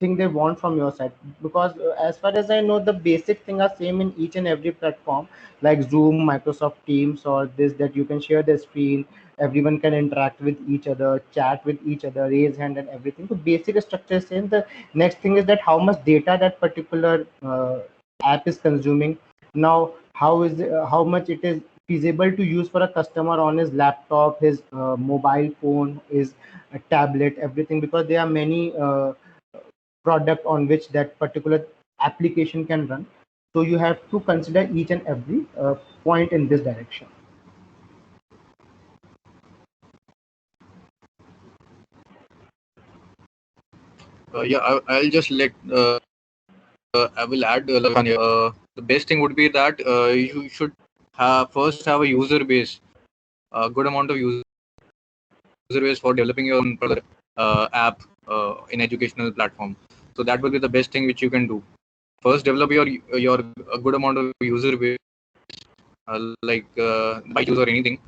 thing they want from your side. Because as far as I know, the basic thing are same in each and every platform, like Zoom, Microsoft Teams, or this, that you can share the screen, everyone can interact with each other, chat with each other, raise hand and everything. So basic structure is same. The next thing is that how much data that particular app is consuming. Now, how much it is feasible to use for a customer on his laptop, his mobile phone, his tablet, everything, because there are many product on which that particular application can run. So you have to consider each and every point in this direction. I'll just let I will add Lakshan here. The best thing would be that you should first have a user base, a good amount of user base for developing your own app in educational platform. So that will be the best thing which you can do. First, develop your a good amount of user base, like Byju's or anything.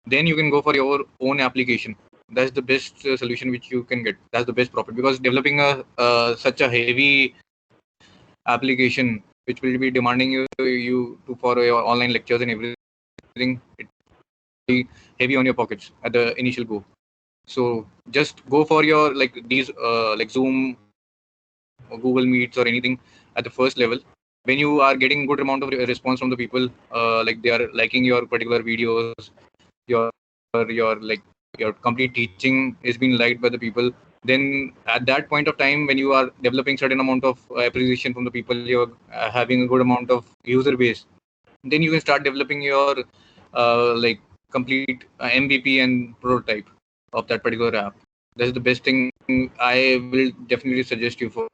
Then you can go for your own application. That's the best solution which you can get. That's the best profit, because developing a such a heavy application which will be demanding you to for your online lectures and everything, it will be heavy on your pockets at the initial go. So just go for your like these like Zoom or Google Meets or anything at the first level. When you are getting good amount of response from the people, like they are liking your particular videos, your like your complete teaching is being liked by the people, then at that point of time when you are developing certain amount of appreciation from the people, you're having a good amount of user base, then you can start developing your like complete MVP and prototype of that particular app. That's the best thing I will definitely suggest you for.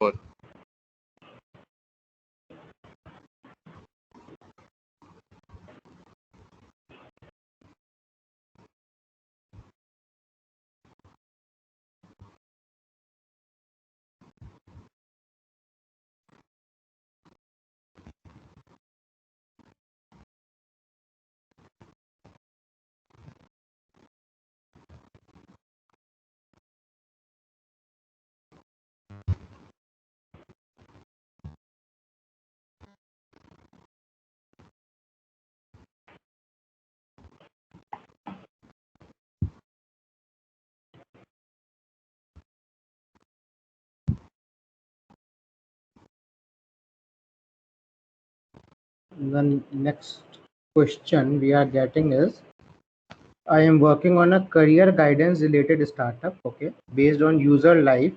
The next question we are getting is, I am working on a career guidance related startup, okay, based on user life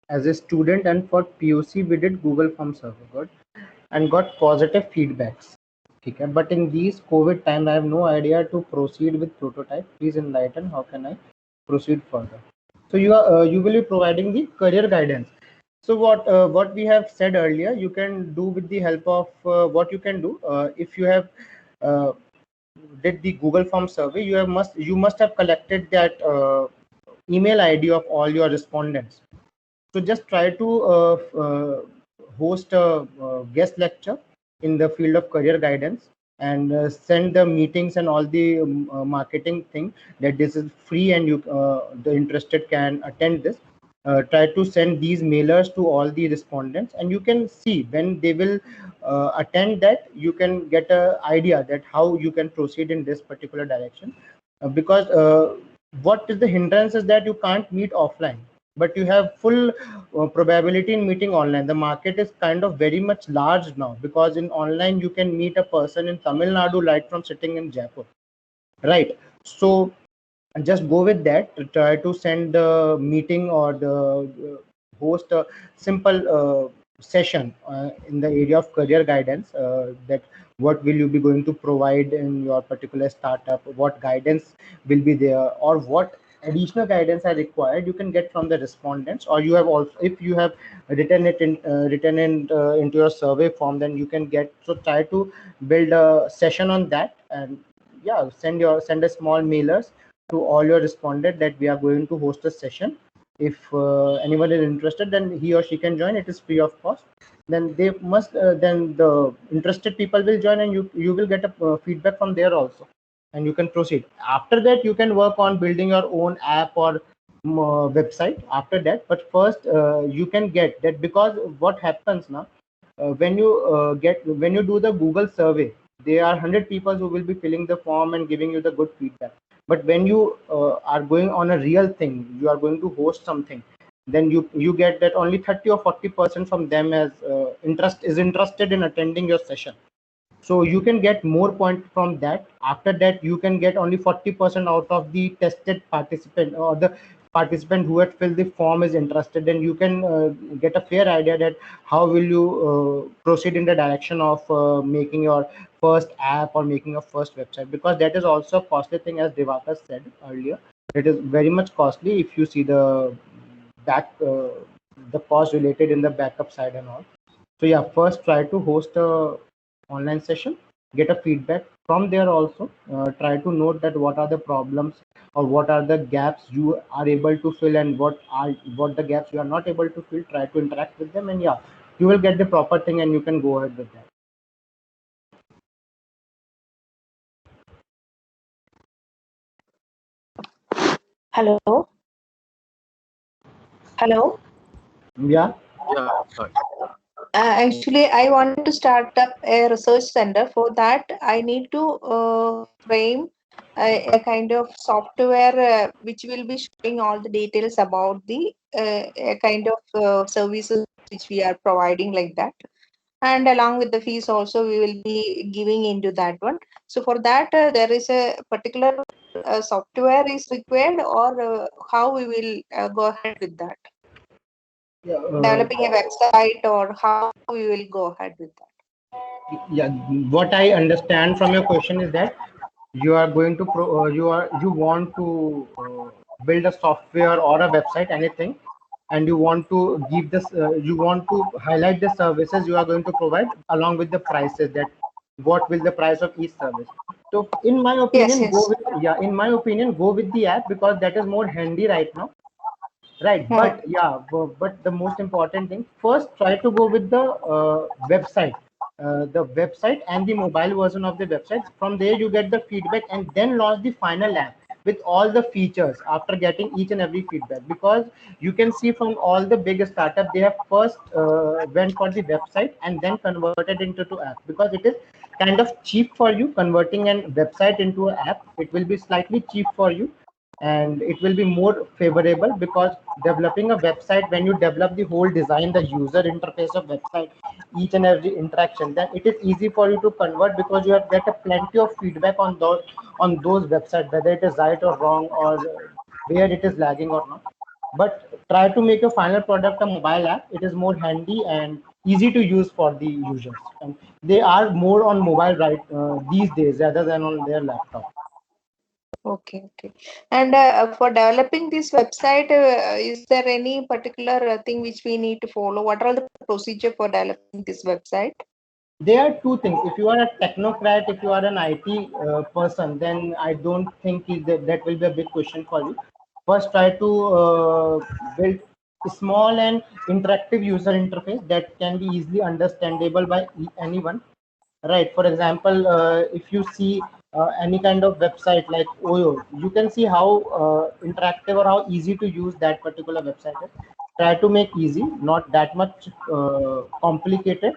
as a student, and for POC we did Google Form Server, good, and got positive feedbacks. Okay, but in these COVID times, I have no idea to proceed with prototype. Please enlighten. How can I proceed further? So you will be providing the career guidance. So what we have said earlier, you can do with the help of what you can do if you have uh, did the Google Form survey. You must have collected that email ID of all your respondents. So just try to host a guest lecture in the field of career guidance, and send the meetings and all the marketing thing that this is free and you the interested can attend this. Try to send these mailers to all the respondents, and you can see when they will attend that, you can get a idea that how you can proceed in this particular direction. Because what is the hindrance is that you can't meet offline, but you have full probability in meeting online. The market is kind of very much large now, because in online you can meet a person in Tamil Nadu right from sitting in Jaipur, right? So just go with that. Try to send the meeting or the host a simple session in the area of career guidance, that what will you be going to provide in your particular startup, what guidance will be there, or what additional guidance are required, you can get from the respondents. Or you have also, if you have written it in into your survey form, then you can get. So try to build a session on that, and yeah, send a small mailers to all your responded that we are going to host a session. If anyone is interested, then he or she can join. It is free of cost. Then they must then the interested people will join, and you will get a feedback from there also, and you can proceed. After that, you can work on building your own app or website after that. But first you can get that, because what happens now, when you do the Google survey, there are 100 people who will be filling the form and giving you the good feedback. But when you are going on a real thing, you are going to host something, then you get that only 30 or 40% from them as interested in attending your session. So you can get more points from that. After that, you can get only 40% out of the tested participant, or the participant who had filled the form is interested. And you can get a fair idea that how will you proceed in the direction of making your first app or making a first website, because that is also a costly thing, as Divakar said earlier. It is very much costly if you see the cost related in the backup side and all. So yeah, first try to host a online session, get a feedback from there. Also try to note that what are the problems or what are the gaps you are able to fill, and what the gaps you are not able to fill. Try to interact with them, and yeah, you will get the proper thing and you can go ahead with that. Hello. Hello. Yeah. Yeah, sorry. Actually, I want to start up a research center. For that, I need to frame a kind of software which will be showing all the details about the a kind of services which we are providing, like that. And along with the fees also, we will be giving into that one. So for that, there is a particular software is required, or how we will go ahead with that? Yeah, Developing a website, or how we will go ahead with that? yeah, what I understand from your question is that you are going to you want to build a software or a website, anything, and you want to give this you want to highlight the services you are going to provide along with the prices, that what will the price of each service. So in my Yes, opinion, yes. in my opinion, go with the app, because that is more handy right now. Right, Hmm. but yeah, but the most important thing, first try to go with the website and the mobile version of the website. From there, you get the feedback, and then launch the final app with all the features after getting each and every feedback. Because you can see from all the big startup, they have first went for the website and then converted into to app, because it is kind of cheap for you. Converting an website into an app, it will be slightly cheap for you, and it will be more favorable, because developing a website, when you develop the whole design, the user interface of website, each and every interaction, then it is easy for you to convert, because you have get a plenty of feedback on those websites, whether it is right or wrong, or where it is lagging or not. But try to make your final product a mobile app. It is more handy and easy to use for the users, and they are more on mobile right these days rather than on their laptop. Okay, okay. And for developing this website, is there any particular thing which we need to follow? What are the procedure for developing this website? There are two things. If you are a technocrat, if you are an IT person, then I don't think that will be a big question for you. First, try to build a small and interactive user interface that can be easily understandable by anyone. Right. For example, if you see any kind of website like Oyo, you can see how interactive or how easy to use that particular website is. Try to make easy, not that much complicated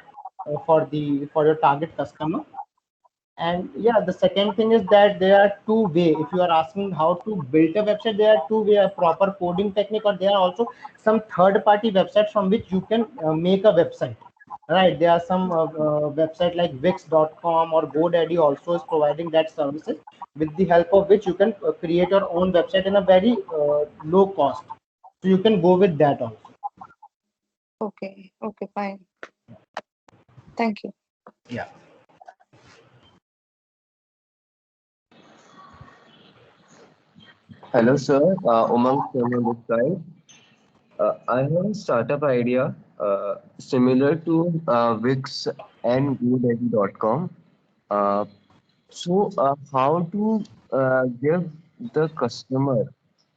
for your target customer. And yeah, the second thing is that there are two way. If you are asking how to build a website, there are two way: a proper coding technique, or there are also some third party websites from which you can make a website. Right, there are some website like Wix.com or GoDaddy also is providing that services, with the help of which you can create your own website in a very low cost. So you can go with that also. Okay, okay, fine. Thank you. Yeah. Hello, sir. Umang from on this side. I have a startup idea similar to Wix and GoDaddy.com. Uh, how to give the customer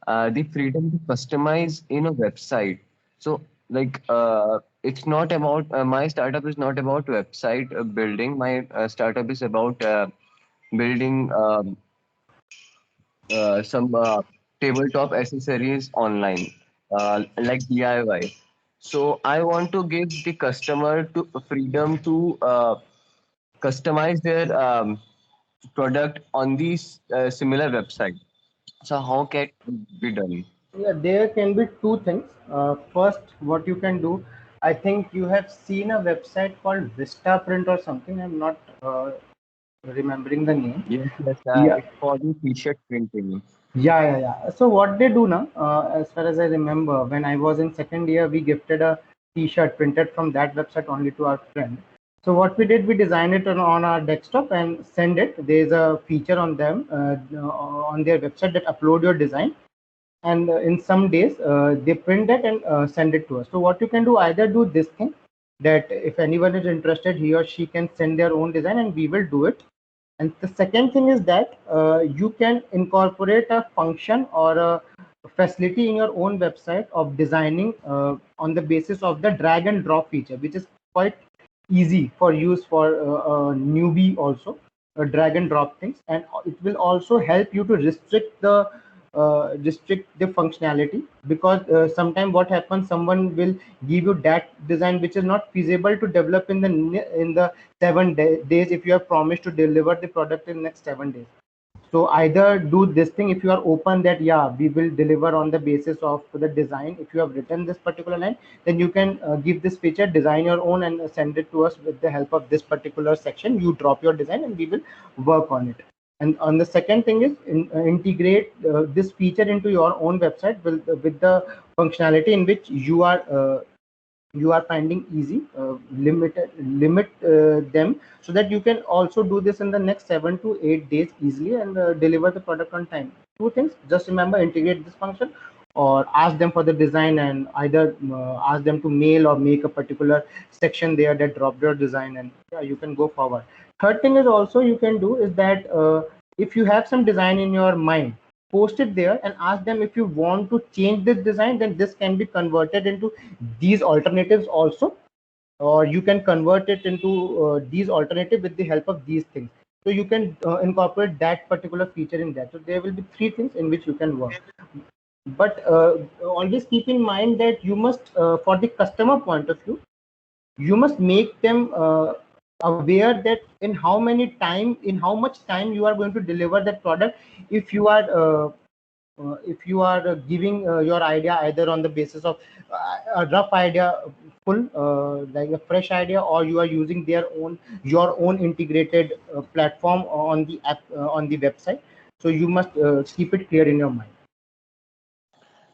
the freedom to customize in a website? So, it's not about my startup is not about website building. My startup is about building. Some tabletop accessories online, like DIY. So I want to give the customer to freedom to customize their product on these similar website. So how can it be done? Yeah, there can be two things. First, what you can do, I think you have seen a website called Vistaprint or something. I'm not remembering the name. Yes, yes. Yeah, It's for the t-shirt printing. yeah. So what they do now, as far as I remember, when I was in second year, we gifted a T-shirt printed from that website only to our friend. So what we did, we designed it on our desktop and send it. There's a feature on them on their website that upload your design, and in some days they print that and send it to us. So what you can do, either do this thing, that if anyone is interested, he or she can send their own design and we will do it. And the second thing is that you can incorporate a function or a facility in your own website of designing on the basis of the drag and drop feature, which is quite easy for use for a newbie also. Drag and drop things, and it will also help you to restrict the functionality, because sometimes what happens, someone will give you that design which is not feasible to develop in the 7 days if you have promised to deliver the product in next 7 days. So either do this thing, if you are open that yeah, we will deliver on the basis of the design. If you have written this particular line, then you can give this feature, design your own and send it to us with the help of this particular section. You drop your design and we will work on it. And on the second thing is integrate this feature into your own website with the functionality in which you are finding easy. Limit them so that you can also do this in the next 7 to 8 days easily and deliver the product on time. Two things, just remember, integrate this function or ask them for the design, and either ask them to mail or make a particular section there that drop your design, and yeah, you can go forward. Third thing is also you can do is that if you have some design in your mind, post it there and ask them if you want to change this design, then this can be converted into these alternatives also, or you can convert it into these alternative with the help of these things. So you can incorporate that particular feature in that. So there will be three things in which you can work. But always keep in mind that you must, for the customer point of view, you must make them aware that in how much time you are going to deliver that product. If you are giving your idea either on the basis of a rough idea, full like a fresh idea, or you are using your own integrated platform on the app, on the website, so you must keep it clear in your mind.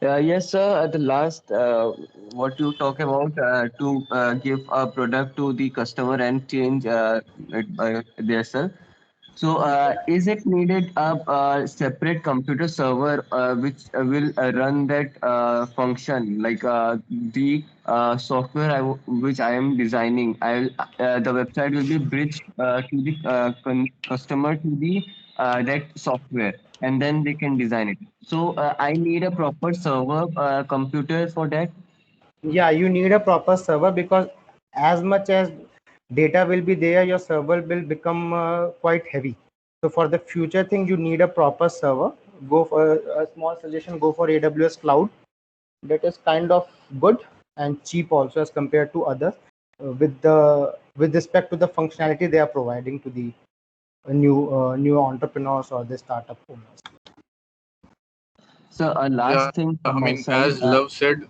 Yes, sir. At the last, what you talk about to give a product to the customer and change it by themselves. So, is it needed a separate computer server which will run that function? Like the software which I am designing, the website will be bridged to the customer to the that software, and then they can design it. So, I need a proper server computer for that. Yeah, you need a proper server, because as much as data will be there, your server will become quite heavy. So for the future thing, you need a proper server. Go for a small suggestion, go for AWS cloud. That is kind of good and cheap also as compared to others, with respect to the functionality they are providing to the new entrepreneurs or the startup owners. So, Yeah, last thing I from my mean, side. as Love said,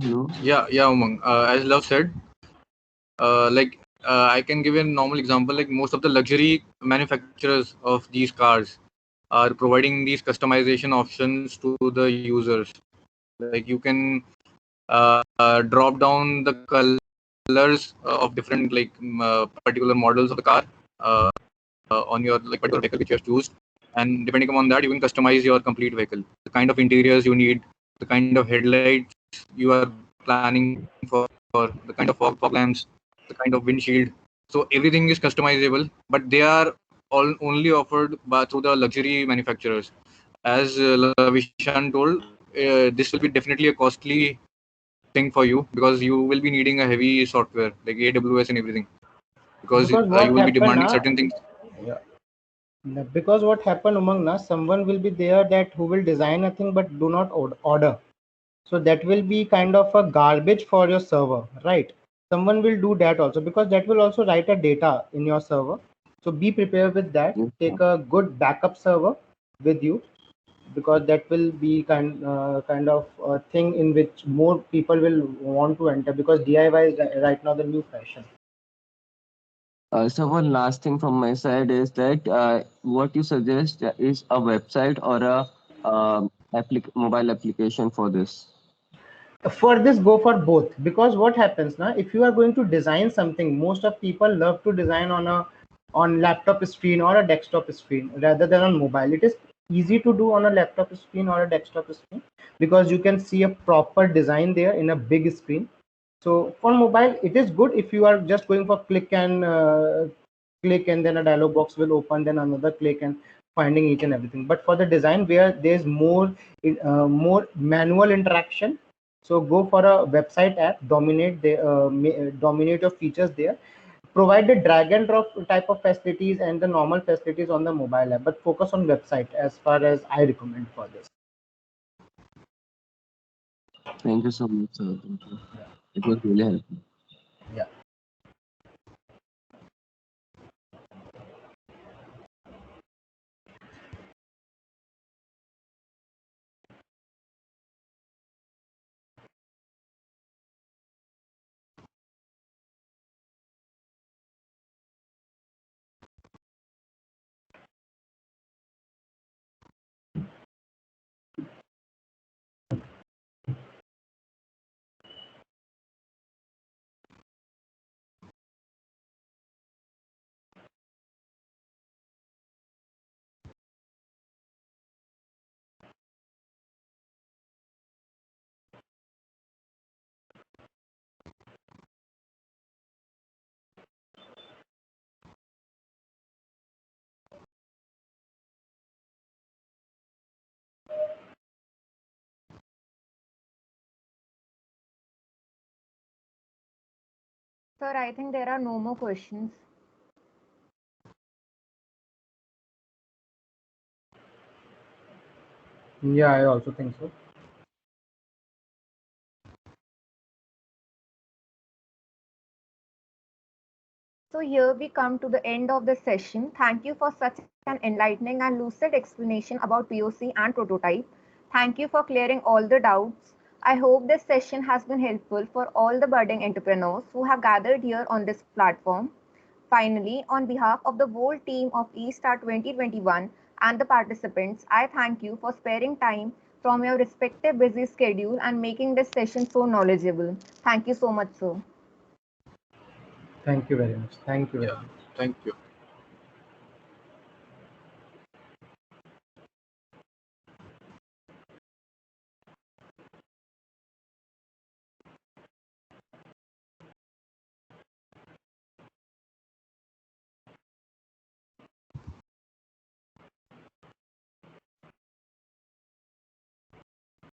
Hello. yeah, Umang. As Love said, I can give a normal example. Like most of the luxury manufacturers of these cars are providing these customization options to the users. Like you can drop down the colors of different particular models of the car on your like particular vehicle which you have chosen, and depending upon that, you can customize your complete vehicle. The kind of interiors you need, the kind of headlights you are planning for the kind of fog lamps, the kind of windshield. So everything is customizable, but they are all only offered through the luxury manufacturers. As Vishan told, this will be definitely a costly thing for you because you will be needing a heavy software like AWS and everything, because Because you what will be happened demanding now, certain things. because what happened among us, someone will be there that who will design a thing but do not order. So that will be kind of a garbage for your server, right? Someone will do that also, because that will also write a data in your server. So be prepared with that. Yes, sir. Take a good backup server with you, because that will be kind of a thing in which more people will want to enter, because DIY is right now the new fashion. So one last thing from my side is that what you suggest is a website or a mobile application for this. For this, go for both, because what happens now, if you are going to design something, most of people love to design on laptop screen or a desktop screen rather than on mobile. It is easy to do on a laptop screen or a desktop screen because you can see a proper design there in a big screen. So for mobile, it is good if you are just going for click and then a dialog box will open, then another click and finding each and everything. But for the design where there's more manual interaction, so go for a website app, dominate your features there, provide the drag and drop type of facilities and the normal facilities on the mobile app, but focus on website as far as I recommend for this. Thank you so much, sir. Thank you. It was really helpful. Yeah. Sir, I think there are no more questions. Yeah, I also think so. So here we come to the end of the session. Thank you for such an enlightening and lucid explanation about POC and prototype. Thank you for clearing all the doubts. I hope this session has been helpful for all the budding entrepreneurs who have gathered here on this platform. Finally, on behalf of the whole team of eStart 2021 and the participants, I thank you for sparing time from your respective busy schedule and making this session so knowledgeable. Thank you so much, sir. Thank you very much. Thank you very Yeah. much. Thank you.